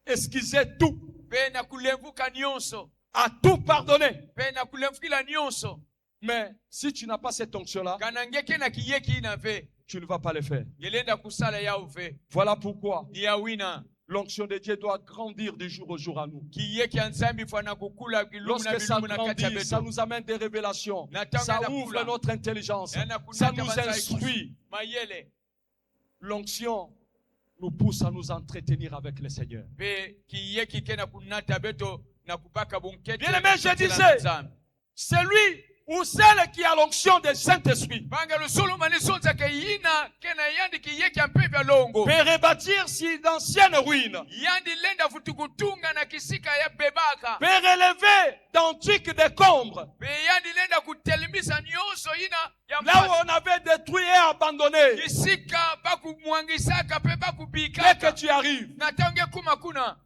esquiser tout, pe na kulemvuka nyonso à tout pardonner. pe na kulemvukila nyonso Mais si tu n'as pas cette onction-là, kana ngeke na kiyeki ina ve tu ne vas pas le faire. ngelenda kusala yao ve Voilà pourquoi ni ya wina l'onction de Dieu doit grandir de jour au jour à nous. kiyeki ya nzambi fana kukula kilumu na Lorsque ça bilumu na kati ya grandit, ça betu nous amène des révélations. Natanga Ça na ouvre kula. notre intelligence. Yana Ça kunata nous banza instruit. mayele L'onction nous pousse à nous entretenir avec le Seigneur. pe kiyeki kena kunata beto na kubaka bunkete Bien-aimé, je na disais, nzambi. celui ou celle qui a l'onction du Saint-Esprit Banga lusulu manisonza ke yina kena yandi kiyeki ampepe ya longo peut rebâtir si d'anciennes ruines, yandi lenda futukutunga na kisika ya bebaka peut relever d'antiques décombres, pe yandi lenda kutelemisa nyonso ina ya là où mpasi. on avait détruit et abandonné. Kisika bakumwangisaka pe Dès que bakubikaka tu arrives, na tange kuma kuna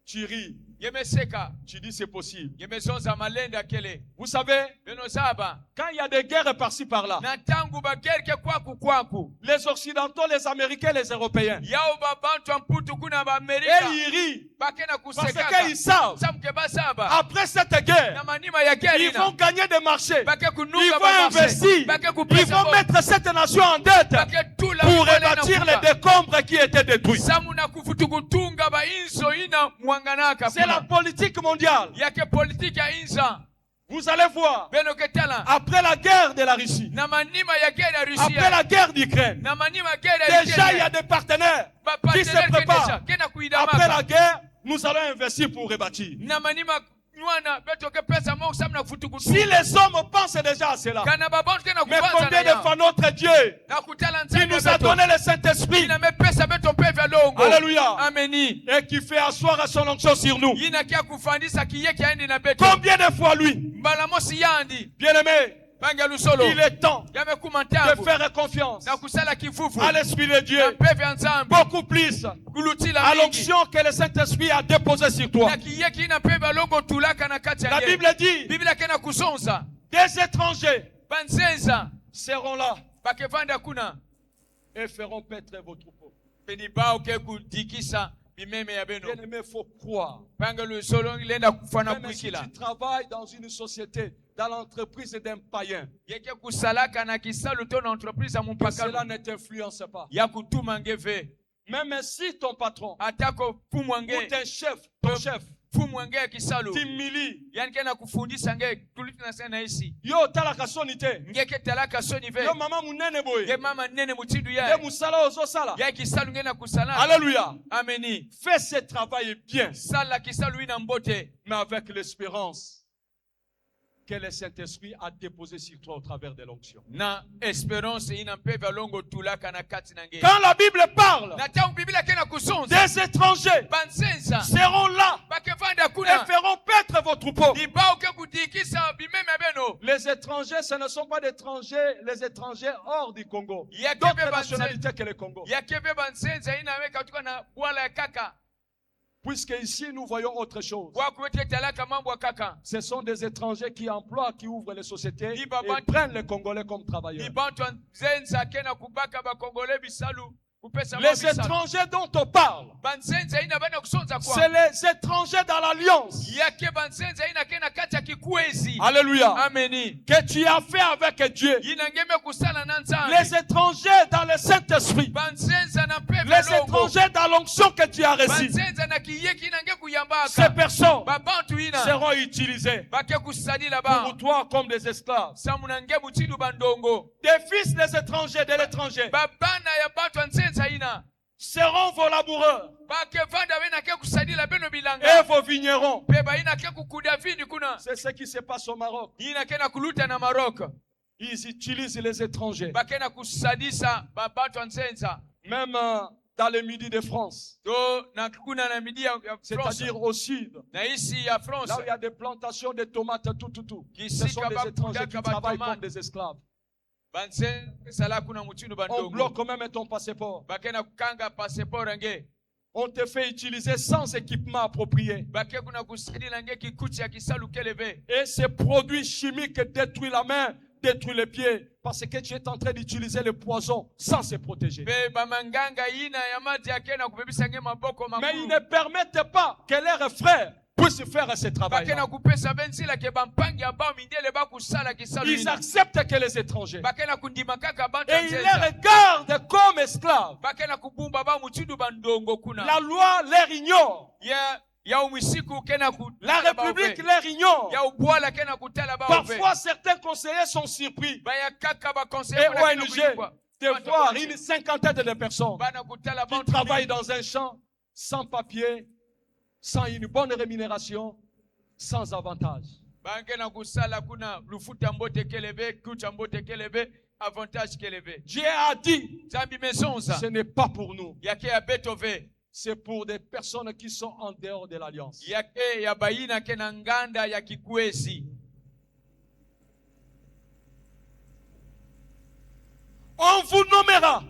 tu ris, yemeseka tu dis c'est possible. yemezonza malenda kele Vous savez, beno saba quand il y a des guerres par-ci par-là, na tangu bagerke kwaku les Occidentaux, les Américains, les Européens, yao babantu amputu kuna et baamerika ils rient bakena parce kusekaka qu'ils savent, samuke basaba après cette guerre, na manima ya ils geri vont gagner des marchés, bake ils kununga vont investir, bake ils kupesa vont mettre cette nation en dette bake tula pour mwana rebâtir inakuka. les décombres qui étaient détruits. samu na kufutukutunga bainzo ina mwanganaka C'est la politique mondiale. yake politiki ya inza Vous allez voir, beno ketala après la guerre de la Russie, na manima ya geri ya après Rusia la guerre d'Ukraine, na manima ya geri ya déjà il y a Ukraine des partenaires qui bapartenere se préparent. kena Après kuidamaka la guerre, nous allons investir pour rebâtir. na manima mwana betoke pesa mo samu na Si kufutukutunga les hommes pensent déjà à cela, kana babantu kena mais kubanza combien na de fois ya notre Dieu na kutala qui nzambe nous a beto donné le Saint-Esprit ina mepesa beto mpe vya longo Alléluia. ameni et qui fait asseoir son onction sur nous. yina kia kufandisa kiyeki aendi na beto Combien de fois lui, mbala mosi yandi bien-aimé, bange lusolo il est temps yamekuma de ntangu faire confiance na kusala kifufu à l'Esprit de na Dieu, mpe vya nzambe beaucoup plus kulutila à mingi l'onction que le Saint-Esprit a déposée sur toi. na kiyeki ina mpe vya longo tulaka na kati ya La ye Bible dit, biblia kena kusonza des étrangers banzenza seront là bakevanda kuna et feront paître vos troupeaux. peni bao ke kudikisa bimeme ya beno Bien-aimé, il faut croire. bange lusolo lenda kufana Même si kuikila tu travailles dans une société, dans l'entreprise d'un païen, yeke kusalaka na kisalu to na entreprise ya que cela mumpakalo ne t'influence pas. ya kutuma ngeve Même si ton patron atako ou fumwange ton chef fumwange ya kisalu t'humilie, yani kena kufundisa nge tulitina sana isi yo talaka soni te, ngeke talaka soni ve yo mama munene boye, ye mama nene mutindu ye ya musala ozosala. ya kisalu ngena kusala Alléluia. ameni Fais ce travail bien, sala kisalu ina mbote mais avec l'espérance que le Saint-Esprit a déposé sur toi au travers de l'onction. na esperance ina mpe vya longo tulaka na kati na nge Quand la Bible parle, na tangu biblia kena kusonza des étrangers banzenza seront là bakevanda et kuna feront paître vos troupeaux. libao ke kudikisa bimeme beno Les étrangers, ce ne sont pas des étrangers, les étrangers hors du Congo. Yakebe D'autres banzenza nationalités que le Congo. yakebe banzenza ina weka tuka na bwala ya kaka Puisque ici, nous voyons autre chose. wakuwete talaka mambo ya kaka Ce sont des étrangers qui emploient, qui ouvrent les sociétés Ni et baba- prennent les Congolais comme travailleurs. ni bantu nzenza kena kubaka bakongole bisalu kupesa Les bisalu étrangers dont on parle, banzenza ina bana kusonza kwa c'est les étrangers dans l'alliance. yake banzenza ina kena kati ya kikwezi Alléluia. ameni Que tu as fait avec Dieu. ina ngeme kusala na nzambe Les étrangers dans le Saint-Esprit. banzenza na mpe Les velongo étrangers dans l'onction que tu as reçue. banzenza na kiyeki ina nge Ces kuyambaka personnes babantu ina seront utilisées bake kusalila ba pour toi comme des esclaves. samuna nge butindu bandongo Des fils des étrangers, de l'étranger, babana ya bantu nzenza ina seront vos laboureurs bakevanda bena ke kusalila beno et bilanga vos vignerons. pe baina ke kukuda vini kuna C'est ce qui se passe au Maroc. ina kena kuluta na Maroc Ils utilisent les étrangers. bakena kusadisa babantu nzenza Même dans le midi de France, to na kuna na midi ya France, c'est-à-dire au sud, na ici ya France, là où il y a des plantations de tomates, tout. Qui Ce si sont des kaba étrangers kunda qui kaba travaillent tomate. comme des esclaves. banse sala kuna mutinu On bandongo bloque même ton passeport. bakena kukanga passeport nge On te fait utiliser sans équipement approprié. bake kuna kusidi nange kikuti ya kisalu keleve Et ces produits chimiques détruisent la main, détruisent les pieds. Parce que tu es en train d'utiliser le poison sans se protéger. pe bamanganga ina ya maji akena kubebisa nge maboko Mais ils makulu ne permettent pas que leurs frères puissent faire ce travail. bakena kupesa benzila ke bampangi abao mindele bakusala kisalu Ils ina acceptent que les étrangers. bakena kundima kaka bantu Et ils les nzeza regardent comme esclaves. bakena kubumba ba mutidu bandongo kuna La loi les ignore. ya umisiku kena ku La République les ignore. ya ubwala kena kutala ba Parfois, certains conseillers sont surpris. baya kaka ba Et conseil ONG, de voir une cinquantaine de personnes bana kutala qui bantu travaillent dans un champ sans papier, sans une bonne rémunération, sans avantage. bangena kusala kuna lufuta mbote keleve kucha mbote keleve avantage keleve Dieu a dit, zambi mesonza ce n'est pas pour nous. yake ya betove C'est pour des personnes qui sont en dehors de l'alliance. yake ya bayina kena nganda ya kikwezi On vous nommera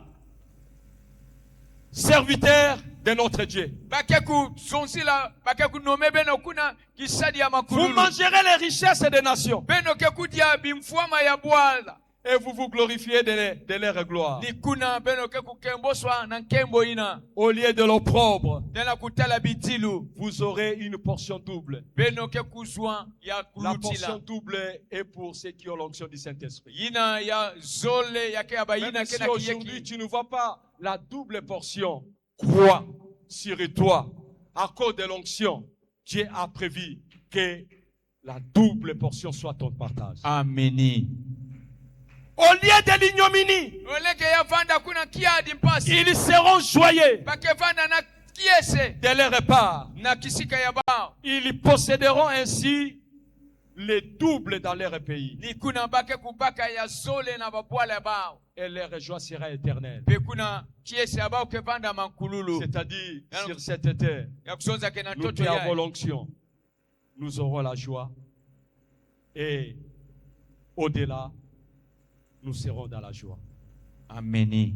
serviteur de notre Dieu. bake kuzonzila bake kunome beno kuna kisadi ya Vous makululu mangerez les richesses des nations beno ke kudia bimfuama ya bwala et vous vous glorifiez de leur gloire. ni kuna beno ke kukemboswa na nkembo ina Au lieu de l'opprobre, tena kutala bitilu vous aurez une portion double. beno ke kuzwa ya La portion kulutila double est pour ceux qui ont l'onction du Saint-Esprit. yina ya zole yake ya bayina Même si kena aujourd'hui kiyeki tu ne vois pas la double portion, crois sur toi. À cause de l'onction, Dieu a prévu que la double portion soit ton partage. ameni Au lieu de l'ignominie, oleke ya vanda kuna kiadi mpasi ils seront joyeux bake vanda na kiese de leur part. na kisika ya bao Ils posséderont ainsi le double dans leur pays. ni kuna bake kubaka ya zole na babwala ya bao Et leur joie sera éternelle. pe kuna kiese ya bao ke vanda mankululu C'est-à-dire, sur cette terre, ya kusonza ke na nous toto qui avons ya l'onction, nous aurons la joie. Et au-delà, nous serons dans la joie. ameni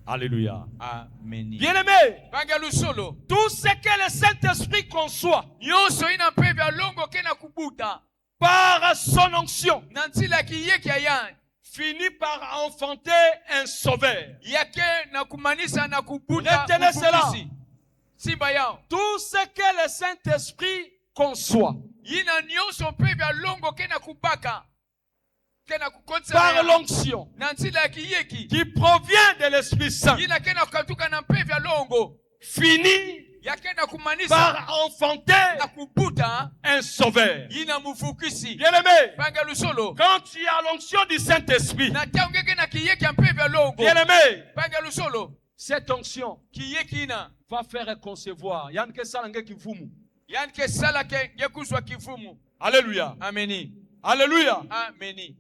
Alléluia. ameni Bien-aimés, bange lusolo tout ce que le Saint-Esprit conçoit nyonso ina mpe vya longo ke na kubuta par son onction na nzila kiyeki ya yani finit par enfanter un sauveur. yake na kumanisa na kubuta Retenez cela. ufukisi. Simba yao Tout ce que le Saint-Esprit conçoit yina nyonso mpe vya longo ke na kubaka ke na kukonisa par l'onction na nzila ya kiyeki qui provient de l'Esprit Saint yina ke na kukatuka na mpe vya longo finit yake na kumanisa par enfanter na kubuta un sauveur. yina mufukisi Bien-aimé, bange lusolo quand tu as l'onction du Saint-Esprit, na taongeke na kiyeki ya mpe vya longo bien-aimé, bange lusolo cette onction kiyeki ina va faire concevoir. Yann Kesalange Kivumu. yani ke sala ke ngekuzwa kivumu Alléluia. ameni Alléluia. ameni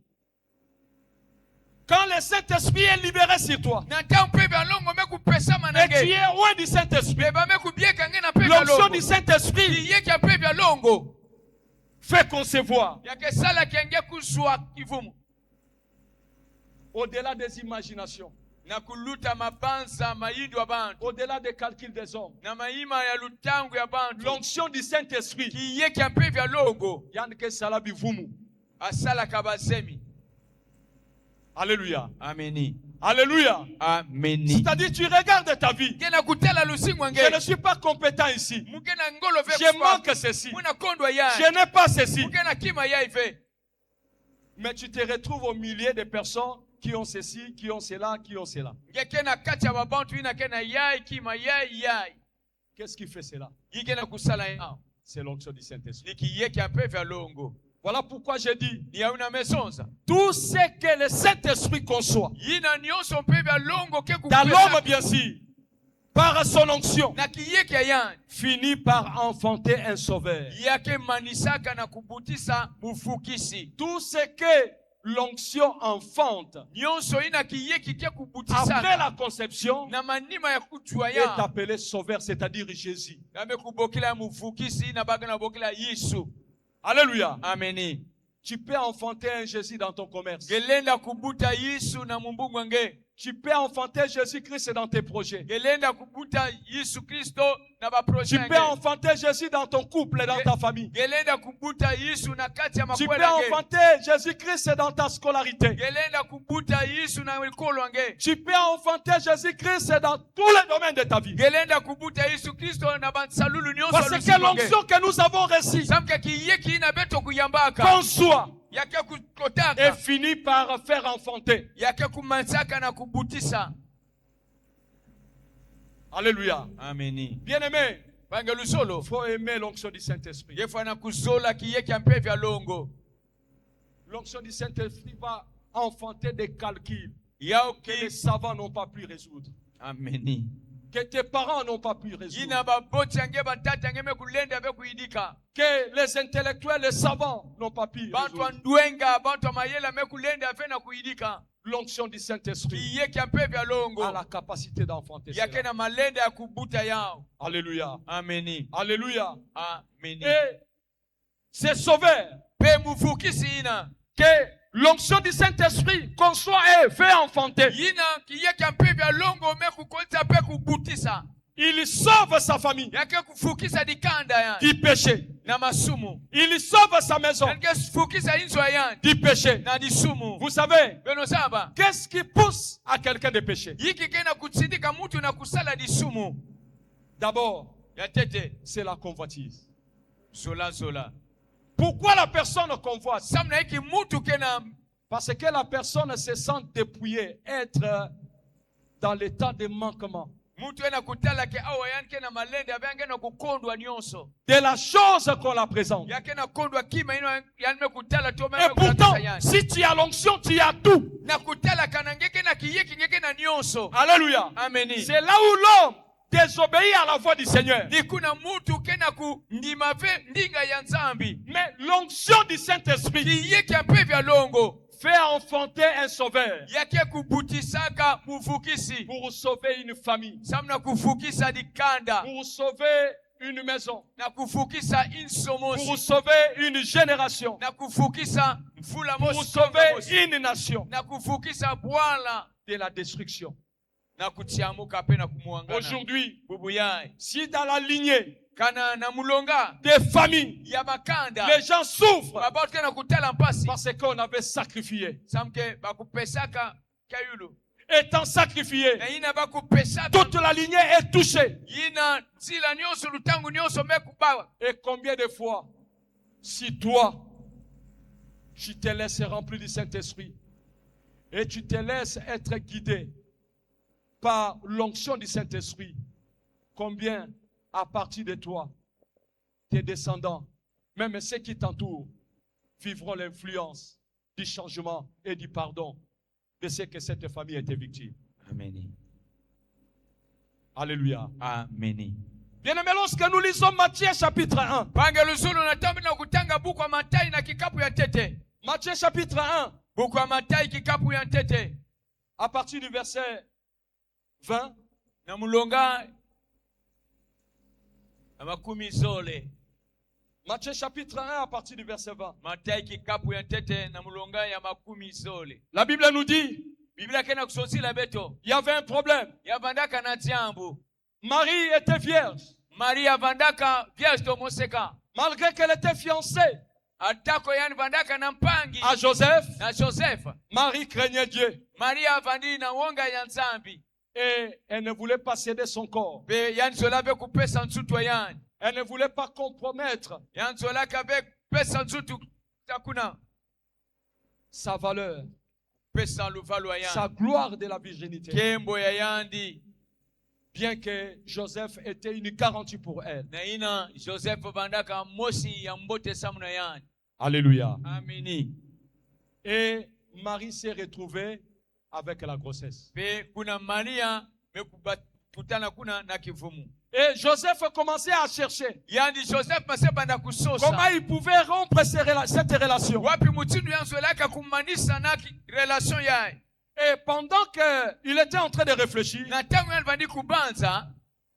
Quand le Saint-Esprit est libéré sur toi, na ntango mpe vya longo mekupesama na et tu nge es loin du Saint-Esprit, beba mekubieka nge na mpe vya l'onction longo du Saint-Esprit kiyeki ya mpe vya longo fait concevoir yake sala ke ngekuzwa kivumu au-delà des imaginations, na kuluta mabanza mayindu ya bantu au-delà des calculs des hommes. na mayima ya lutangu ya bantu L'onction du Saint-Esprit, kiyeki ya mpe vya longo Yann Kesala Bivumu. asalaka bazemi Alléluia. ameni Alléluia. ameni C'est-à-dire, tu regardes ta vie. ke na kutala lusingo nge Je ne suis pas compétent ici. muke na ngolo ve Je manque ceci. muna kondwa ya Je n'ai pas ceci. muke na kima ya ive Mais tu te retrouves au milieu de personnes qui ont ceci, qui ont cela, qui ont cela. ngeke na kati ya babantu ina ke na yai kima yai Qu'est-ce qui fait cela? yike na kusala yao C'est l'onction du Saint-Esprit. ni kiyeki ya mpe vya longo Voilà pourquoi j'ai dit, ni yauna mesonza tout ce que le Saint-Esprit conçoit, yina nyonso mpe vya longo ke dans l'homme kupesa bien sûr, par son onction, na kiyeki ya yani finit par enfanter un sauveur. yake manisaka na kubutisa mufukisi Tout ce que l'onction enfante nyonso ina kiyeki kia kubutisaka après la conception na manima ya kujwa est ya appelé sauveur, c'est-à-dire Jésus. name kubokela muvukisi na baga na bokela Yesu. Alléluia. Ameni. Tu peux enfanter un Jésus dans ton commerce. Gelenda kubuta Yesu na mumbungu nge. Tu peux enfanter Jésus-Christ dans tes projets. Gelenda kubuta Yesu Kristo na ba projet Tu peux enfanter Jésus dans ton couple et dans ta famille. Gelenda kubuta Yesu na kati ya Tu peux makwela nge. enfanter Jésus-Christ dans ta scolarité. Gelenda kubuta Yesu na wikolo nge. Tu peux enfanter Jésus-Christ dans tous les domaines de ta vie. Gelenda kubuta Yesu Kristo na bansalulu nyonso. Parce que l'onction que nous avons reçue, samka kiyeki ina beto kuyambaka. qu'on soit, Yake kutaka. et finit par faire enfanter. Yake kumansaka na kubutisa. Alléluia. Ameni. Bien-aimé, Bangelu solo. il faut aimer l'onction du Saint-Esprit. Yefana kuzola kiyeki ampe vya longo. L'onction du Saint-Esprit va enfanter des calculs Yao que les ki. savants n'ont pas pu résoudre, Ameni. que tes parents n'ont pas pu résoudre, Yina baboti ange batata ange me kulenda be kuidika. que les intellectuels, les savants n'ont pas pu Bantu résoudre. andwenga, bantu amayela me kulenda fe na kuidika. L'onction du Saint-Esprit Kiyeki ampe vya longo. a la capacité d'enfanter cela. Yake na malenda ya kubuta yao. Alléluia. Ameni. Alléluia. Ameni. Et c'est sauveur Pe mufukisi ina. que l'onction du Saint-Esprit conçoit et fait enfanter. Yina kiyeki ampe vya longo me kukolta pe kubutisa. Il sauve sa famille Yake kufukisa dikanda ya. du péché. Na masumu. Il sauve sa maison Yake kufukisa inzo ya. du péché. Na disumu. Vous savez, Beno saba. qu'est-ce qui pousse à quelqu'un de pécher? Yiki kena kutsindika mutu na kusala disumu. D'abord, Ya tete. c'est la convoitise. Zola zola. Pourquoi la personne convoite? Samna hiki mutu kena. Parce que la personne se sent dépouillée, être dans l'état de manquement Mutu ena kutala ke awa yan kena malende abe na kukondwa nyonso. de la chose qu'on la présente. Ya kena kondwa kima ino yan me kutala to me Et pourtant, yan. si tu as l'onction, tu as tout. Na kutala kana ngeke na kiyeki ngeke na nyonso. Alléluia. Ameni. C'est là où l'homme désobéit à la voix du Seigneur. Ni kuna mutu kena ku ndima ve ndinga ya nzambi. Mais l'onction du Saint-Esprit Kiyeki ampe vya longo. fait enfanter un sauveur Yake kubutisaka muvukisi. pour sauver une famille, Samna kufukisa dikanda. pour sauver une maison, Na kufukisa pour insomosi. sauver une génération, Na kufukisa mfula pour mosi. sauver une nation Na kufukisa bwala. de la destruction. Na kutiamuka pe na kumuangana. Aujourd'hui, Bubu yai. si dans la lignée Kana na mulonga. des familles, Ya bakanda. les gens souffrent Babauti kena kutala mpasi. parce qu'on avait sacrifié. Samke bakupesaka kayulu. Étant sacrifié, Na ina bakupesaka. toute la lignée est touchée. Yina zila nyonso lutangu nyonso mekubawa. Et combien de fois, si toi, tu te laisses remplir du Saint-Esprit et tu te laisses être guidé par l'onction du Saint-Esprit, combien à partir de toi, tes descendants, même ceux qui t'entourent, vivront l'influence du changement et du pardon de ce que cette famille était victime. Ameni. Alléluia. Ameni. Bien-aimés, lorsque nous lisons Matthieu chapitre 1, Pange luzulu na tambi na kutanga buku wa Matai na kikapu ya tete. Matthieu chapitre 1, Buku wa Matai kikapu ya tete. à partir du verset 20, Na mulonga na makumi zole. Matthieu chapitre 1 à partir du verset 20. Matai kikapu ya tete na mulonga ya makumi zole. La Bible nous dit, Biblia kena kusozila beto. il y avait un problème. Ya vandaka na jambu. Marie était vierge. Maria vandaka vierge to moseka. Malgré qu'elle était fiancée Atako yani vandaka na mpangi. à Joseph, Na Joseph. Marie craignait Dieu. Maria vandi na wonga ya nzambi. Et elle ne voulait pas céder son corps. Be yani zola be kupesa nsutu yani. Elle ne voulait pas compromettre Yani zola ka be pesa nsutu takuna. sa valeur, Pesa luvalo ya sa yani. gloire de la virginité. Kembo ya yandi. Bien que Joseph était une garantie pour elle. Na ina Joseph vandaka mosi ya mbote samuna yani. Alléluia. Amini. Et Marie s'est retrouvée avec la grossesse. Be kuna Maria mekutana kuna na kivumu. Et Joseph commençait à chercher yani Joseph pase banda comment kusosa il pouvait rompre cette relation. wapi mutinu yanzolaka kumanisa na relation yaye Et pendant qu'il était en train de réfléchir, na tangu alivandi kubanza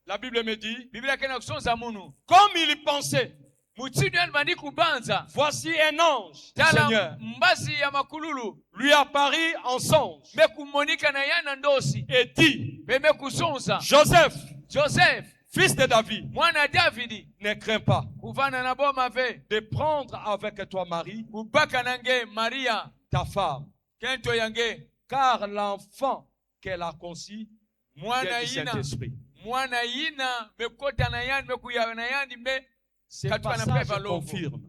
la Bible me dit, Biblia kena kusonza munu comme il pensait, mutinu alivandi kubanza voici un ange du tala Seigneur mbazi ya makululu lui apparut en songe mekumonika na yana ndosi et dit, peme kusonza Joseph, Joseph fils de David, mwana Davidi ne crains pas kuvana na boma ve de prendre avec toi Marie, kubaka nange Maria ta femme, kento yange car l'enfant qu'elle a conçu mwana vient du yina Saint-Esprit. mwana yina mekota na yani mekuya na yani me Ces Katika na passages peva longo. confirment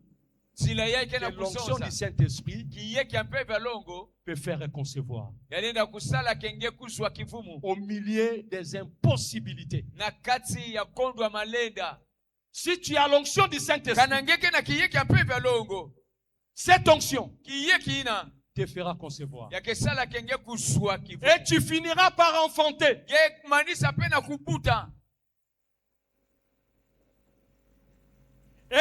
zila yake que na l'onction kusonza du Saint-Esprit kiye kiampeva longo peut faire concevoir yalienda kusala kenge kuzwa kivumu au milieu des impossibilités. na kati ya kondwa malenda Si tu as l'onction du Saint-Esprit, kanangeke na kiye kiampeva longo cette onction kiye kina te fera concevoir. yakesala kenge kuzwa kivumu Et tu finiras par enfanter. ye manisa pena kubuta Et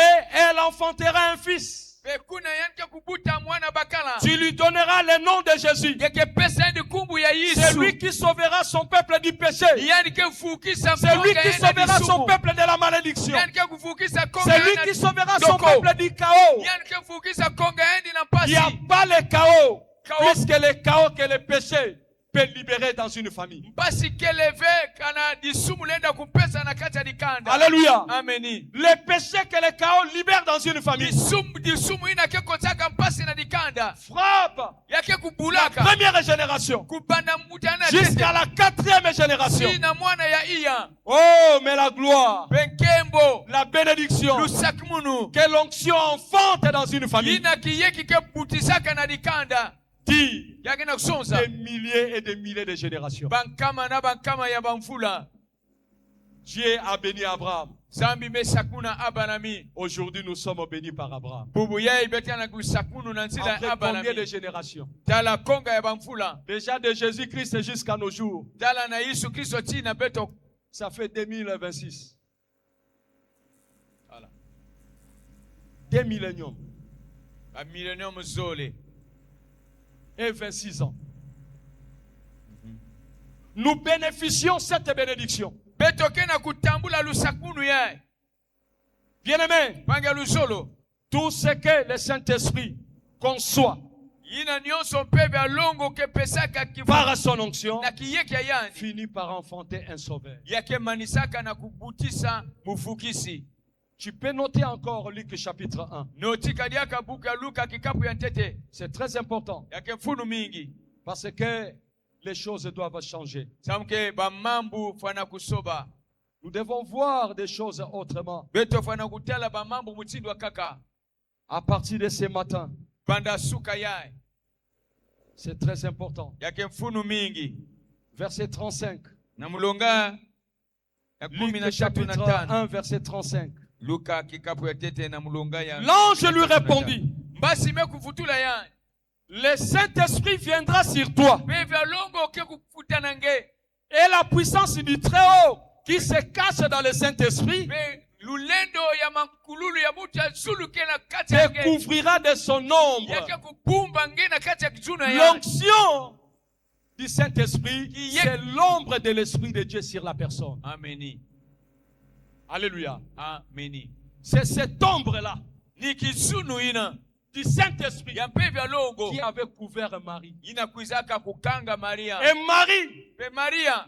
elle enfantera un fils. pekuna yanke kubuta mwana bakala Tu lui donneras le nom de Jésus. yeke pesa ndi kumbu ya C'est Yesu lui qui sauvera son peuple du péché. yani ke fukisa C'est lui konga qui yenda sauvera son disumu peuple de la malédiction. yani ke kufukisa konga C'est lui yenda qui sauvera son doko. peuple du chaos. yani ke kufukisa konga yendi na Il n'y a pasi pas le chaos, Chaos. puisque le chaos que le péché peut libérer dans une famille. mpasi keleve kana disumu lenda kupesa na kati ya dikanda Alléluia. ameni Le péché que le chaos libère dans une famille disumu ina ke kotaka mpasi na dikanda frappe yake la kubulaka première génération kubanda mutana jusqu'à la quatrième génération. si na mwana ya iya Oh, mais la gloire, penkembo la bénédiction, lusakmunu que l'onction enfante dans une famille, ina kiyeki ke butisaka na dikanda dit yake na kusonza des milliers et des milliers de générations. bankama na bankama ya bamfula Dieu a béni Abraham. zambi mesakuna abanami Aujourd'hui, nous sommes bénis par Abraham. bubu yai betia na kusakunu na nzila Après combien de abanami générations? tala konga ya bamfula Déjà de Jésus-Christ jusqu'à nos jours. tala na Yesu Kristo tina beto Ça fait 2026. Voilà. Des milléniums ba millennium zole et 26 ans. Nous bénéficions cette bénédiction. beto kena kutambula lusakunu yai Bien-aimés, panga lusolo tout ce que le Saint-Esprit conçoit yina nyonso mpe bya longo ke pesaka kivu par son onction na kiyeki ya yani finit par enfanter un sauveur. yake manisaka na kubutisa mufukisi Tu peux noter encore Luc chapitre 1. notika diaka buku ya Luka kikapu ya ntete C'est très important yake mfunu mingi parce que les choses doivent changer. samke bamambu fana kusoba Nous devons voir des choses autrement. beto fana kutala bamambu mutindo wa kaka À partir de ce matin, banda suka yai c'est très important. yake mfunu mingi Verset 35. na mulonga ya kumi na Luc tatu na chapitre tano 1, verset 35. Luka kikapu ya tete na mulonga ya L'ange lui répondit, mbasi mekufutula yai le Saint-Esprit viendra sur toi pe vya longo ke kufuta nange et la puissance du Très-Haut qui se cache dans le Saint-Esprit pe lulendo ya makululu ya mutu ya zulu ke na kati te yange couvrira de son ombre. yake kupumba nge na kati ya kijuno yai L'onction du Saint-Esprit, c'est l'ombre de l'Esprit de Dieu sur la personne. ameni Alléluia. ameni C'est cette ombre-là ni kizunu ina du Saint-Esprit ya mpe vya longo qui avait couvert Marie. inakuizaka kukanga Maria Et Marie, pe Maria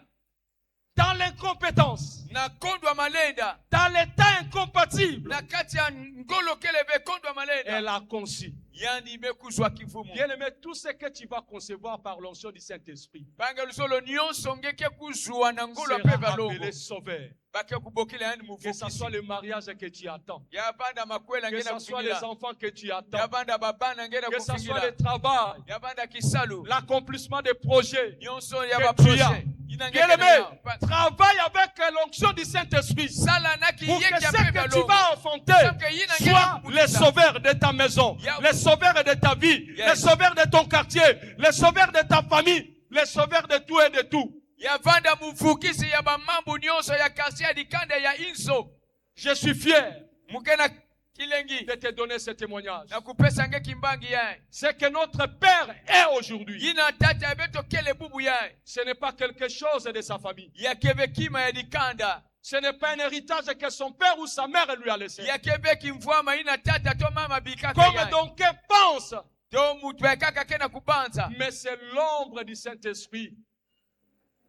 dans l'incompétence, na kondwa malenda dans l'état incompatible, na kati ya ngolo keleve kondwa malenda elle a conçu. yani imekuzwa kivumu Bien-aimé, tout ce que tu vas concevoir par l'onction du Saint-Esprit bange lusolo nyonso ngeke kuzwa na ngolo sera pe vya longo appelé sauveur. bake kubokela yani Que ce soit muvukisi le mariage que tu attends, ya banda makwela que ngena ce soit les kufingila enfants que tu ya attends, banda babana ngena que ce soit kufingila le travail, ya banda kisalu l'accomplissement des projets. nyonso ya Que baproje tu as. ina Bien-aimé, ngeke travaille avec l'onction du Saint-Esprit sala na pour que kiyeki ya ce pe vya que tu longo vas enfanter soit soit le sauveur de ta maison, Yeah. le sauveur de ta vie, Yes. le sauveur de ton quartier, le sauveur de ta famille, le sauveur de tout et de tout. yavanda muvukisi ya bamambu nyonso ya kasi ya dikanda ya inso. Je suis fier Mukena kilengi de te donner ce témoignage. na kupesa nge kimbangi yae. C'est que notre Père est aujourd'hui. Yina tata abeto kele bubu yae. Ce n'est pas quelque chose de sa famille. Yakebe kima ya dikanda. Ce n'est pas un héritage que son père ou sa mère lui a laissé. Yakebe kimvwama ina tata to mama bikaka Comme yae. d'aucuns pensent. To mutu kaka kena kubanza. Mais c'est l'ombre du Saint-Esprit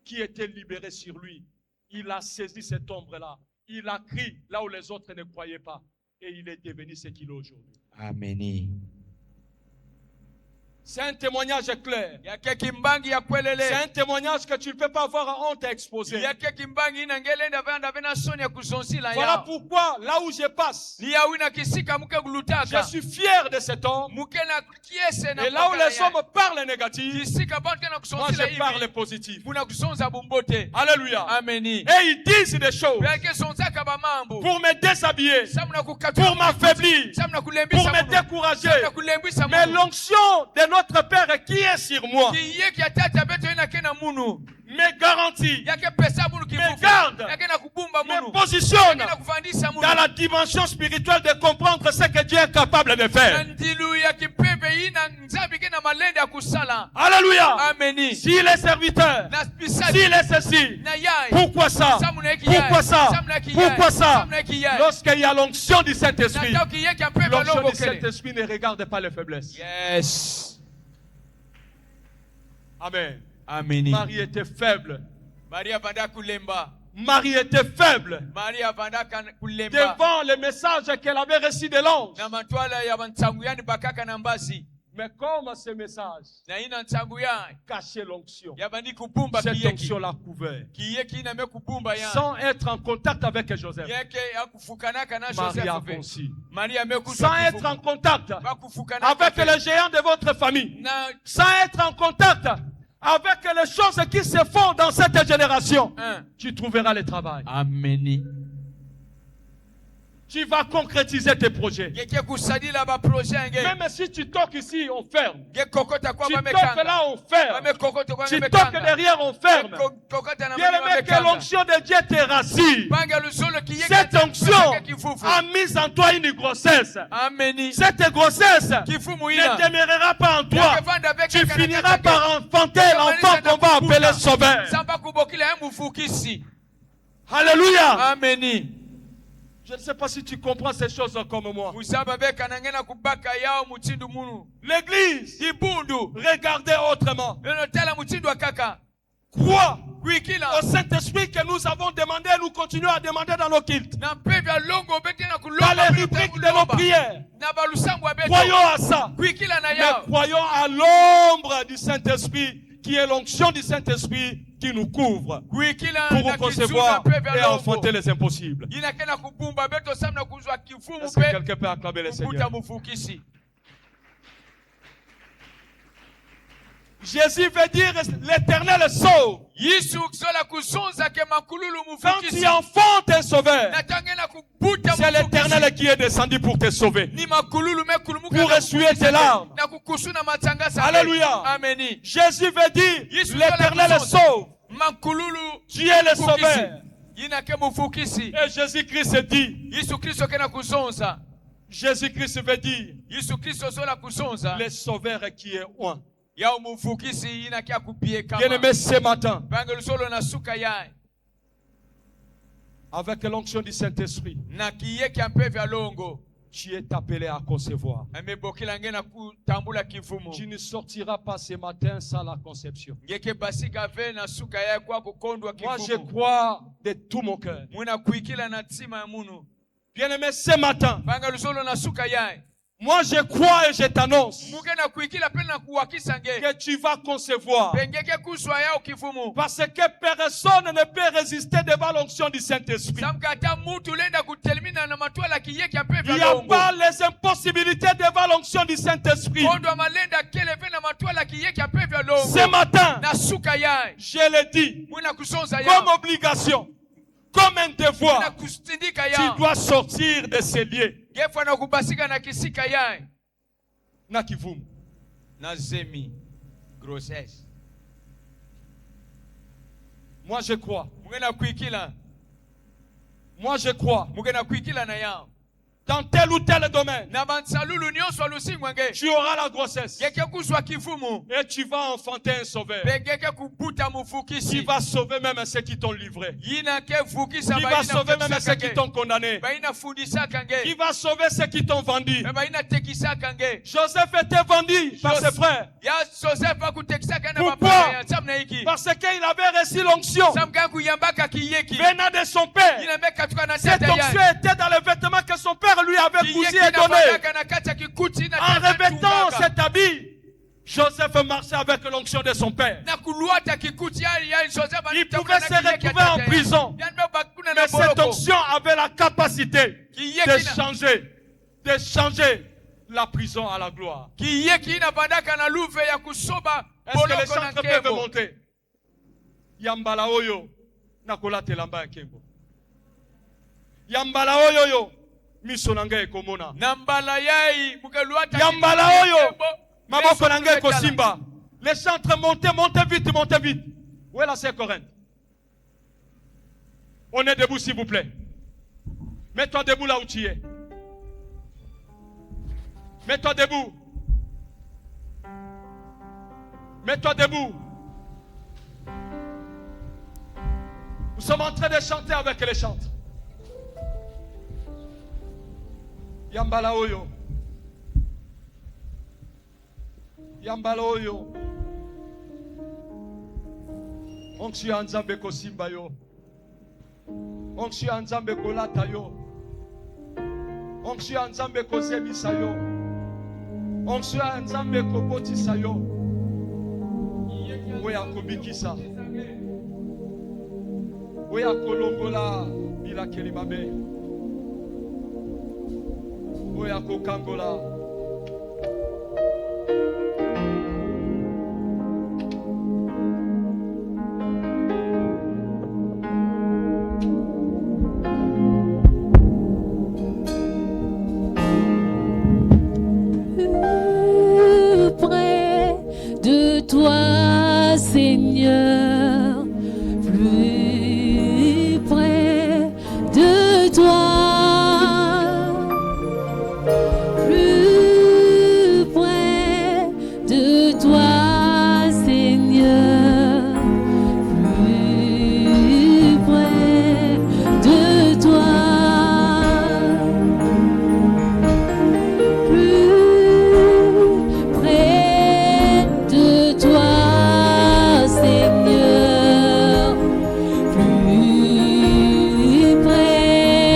qui était libérée sur lui. Il a saisi cette ombre-là. Il a crié là où les autres ne croyaient pas. Et il est devenu ce qu'il est aujourd'hui. Ameni. C'est un témoignage clair. Yake kimbangi ya C'est kwelele. un témoignage que tu ne peux pas avoir honte à exposer. Yake kimbangi ina ngelenda vanda vena soni ya kuzonsila Voilà ya. pourquoi, là où je passe, Ni ya wina kisika muke je glutaka. suis fier de cet homme. Mukena kiese na Et là où mpaka les ya. hommes parlent négatif, Kisika bantu kena moi kusonsila je parle hivi. positif. Muna kusonza bumbote. Alléluia. Ameni. Et ils disent des choses Yake sonzaka bamambu. pour me déshabiller, Samuna kukatula. pour m'affaiblir, Samuna pour kulembisa me munu. décourager. Samuna kulembisa Mais munu. l'onction de notre Père qui est sur moi Kiyeki ya tata beto ina kena munu. me garantit, Yake pesa munu me kifufu. garde, Yake na kubumba me munu. positionne Yake na kufandisa munu. dans la dimension spirituelle de comprendre ce que Dieu est capable de faire. Ndilu ya kipepe ina nzabi kena malende ya kusala. Alléluia. Ameni. S'il est serviteur, Na pisadi. s'il est ceci, Na yai. pourquoi ça? Samuna eki yai. Pourquoi ça? Samuna eki yai. Pourquoi ça? Samuna eki yai. Lorsqu'il y a l'onction du Saint-Esprit, Natao kiyeki ya pepe l'onction longo du kele. Saint-Esprit ne regarde pas les faiblesses. Yes. Amen. Ameni. Marie était faible. Maria vanda kulemba. Marie était faible Maria vanda kulemba. devant le message qu'elle avait reçu de l'ange. Na matwala ya bantanguyani bakaka na mbazi. Mais comme ce message Na ina ntanguyani. cachait l'onction, Ya bandi kubumba cette kiyeki. onction l'a couvert. Kiyeki ina me kubumba ya. Sans être en contact avec Joseph, Yeke ya kufukanaka na Marie a Joseph. conçu. Maria me Sans être en contact kufukanaka. avec les géants de votre famille, Na sans être en contact avec les choses qui se font dans cette génération, tu trouveras le travail. Ameni. Tu vas concrétiser tes projets. Yeke kusadila ba projet nge. Même si tu toques ici, on ferme. Ge kokota kwa Tu ba toques mekanga. là, on ferme. Ba me kokota kwa Tu me toques mekanga. derrière, on ferme. Kokota na Bien ba aimé, que mekanga. l'onction de Dieu te rassure. Banga lusolo kiyeki. Cette onction kifufu. a mis en toi une grossesse. Ameni. Cette grossesse Kifumu ne ina. demeurera pas en toi. Tu finiras par enfanter l'enfant qu'on va appeler sauveur. Samba kubokila ya mufukisi. Alléluia. Ameni. Je ne sais pas si tu comprends ces choses comme moi. Musaba beka nangena kubaka yao mutindu munu. L'église, Ibundu. regardez autrement. Neno tela mutindu wa kaka. Crois Kuikila. au Saint-Esprit que nous avons demandé et nous continuons à demander dans nos cultes. Na pevya longo bete na Dans kulomba. les rubriques de nos prières. Na balusangu abeto. Croyons à ça. Kuikila na Mais yao. croyons à l'ombre du Saint-Esprit, qui est l'onction du Saint-Esprit qui nous couvre Kuikila pour na concevoir kizuka pevya et longo. enfanter les impossibles. Ina kena kubumba beto samna kuzwa kifumu Est-ce que pe. quelqu'un peut acclamer le Kubuta Seigneur? mufukisi. Jésus veut dire l'Éternel sauve. Yesu sola kuzonza ke makululu Quand mufukisi. tu enfantes un sauveur, Natangena kubuta c'est l'Éternel qui est descendu pour te sauver. Ni makululu me kulumuka. Pour essuyer tes larmes. Na kukusuna matanga sa. Alléluia. Ameni. Jésus veut dire Yesu l'Éternel sola sauve. Makululu. Tu es le sauveur. Yina ke mufukisi. Et Jésus-Christ dit, Yesu Kristo kena kuzonza. Jésus-Christ veut dire Yesu Kristo sola kuzonza. le sauveur qui est loin. Ya mufukisi yina kia kupie kama. Bien-aimé, ce matin, Bangelu solo na suka yai. avec l'onction du Saint-Esprit, Na kiyeki ampevya longo. tu es appelé à concevoir. Amebokila ngena kutambula kifumu. Tu ne sortiras pas ce matin sans la conception. Ngeke basika ve na suka yai kwa kukondwa Moi, je kifumu. crois de tout mon cœur. Muna kuikila na tima ya munu. Bien-aimé, ce matin, Bangelu solo na suka yai. moi, je crois et je t'annonce Mugena kuikila pena kuwakisa nge. que tu vas concevoir. Pengeke kuswa yao kifumu. Parce que personne ne peut résister devant l'onction du Saint-Esprit. Samkata mutu lenda kutelimina na matwala kiyeki Il ampevya n'y a longo. pas les impossibilités devant l'onction du Saint-Esprit. Kondo malenda kele ve na matwala kiyeki ampevya longo. Ce matin, Na suka yai. je le dis, Muna kusonza comme yao. obligation, comme un Muna devoir, kustindika tu yao. dois sortir de ces lieux. Gefwa na kubasika na kisika yai. Na kivumu. Na zemi. Grossesse. Moi je crois. mugenda kwikila Moi je crois. mugenda kwikila na yao Dans tel ou tel domaine, na bansalulu nyonso alusingwenge tu auras la grossesse. geke kuzwa kifumu Et tu vas enfanter un sauveur. pe geke kubuta Qui mufukisi va sauver même ceux qui t'ont livré. yina ke vukisa Qui va sauver même ceux qui t'ont condamné. baina fundisaka Qui nge va sauver ceux qui t'ont vendu. baina tekisaka nge Joseph était vendu par ses frères. ya Joseph akutekisaka na Pourquoi? baba ya samna hiki Parce qu'il avait reçu l'onction samka kuyambaka kiyeki venant de son père. yina meka tuka na Cette tete onction ya était dans les vêtements que son père lui avait cousu kiyeki et na donné. badaka na kati ya kikuti na En tete revêtant tumbaka. cet habit, Joseph marchait avec l'onction de son père. na kuluata kikuti ya Joseph Il pouvait se retrouver en prison. Mais cette onction avait la capacité de changer la prison à la gloire. kiyeki na badaka na luve ya kusoba Est-ce que les boloko na chantres peuvent nkembo monter? Yambala oyo nakola telamba ya nkembo. Yambala oyo yo miso nanga ekomona. na mbala yai mukeluata Yambala kikuti ya oyo nkembo, maboko meso nanga kuletala. ekosimba. Les chantres montez vite, montez vite. Où est la sœur Corinthe? On est debout s'il vous plaît. Mets-toi debout là où tu es. Mets-toi debout. Mets-toi debout. Nous sommes en train de chanter avec les chantres. Yambala oyo. Yambala oyo. Onction ya Nzambe kosimba yo. Onction ya Nzambe kolata yo. Onction ya Nzambe kozemisa yo. Onction ya Nzambe kobotisa yo. Oya kobikisa. Oya kolongola bilakeli mabe. Oya kokangola. Près de toi, Seigneur.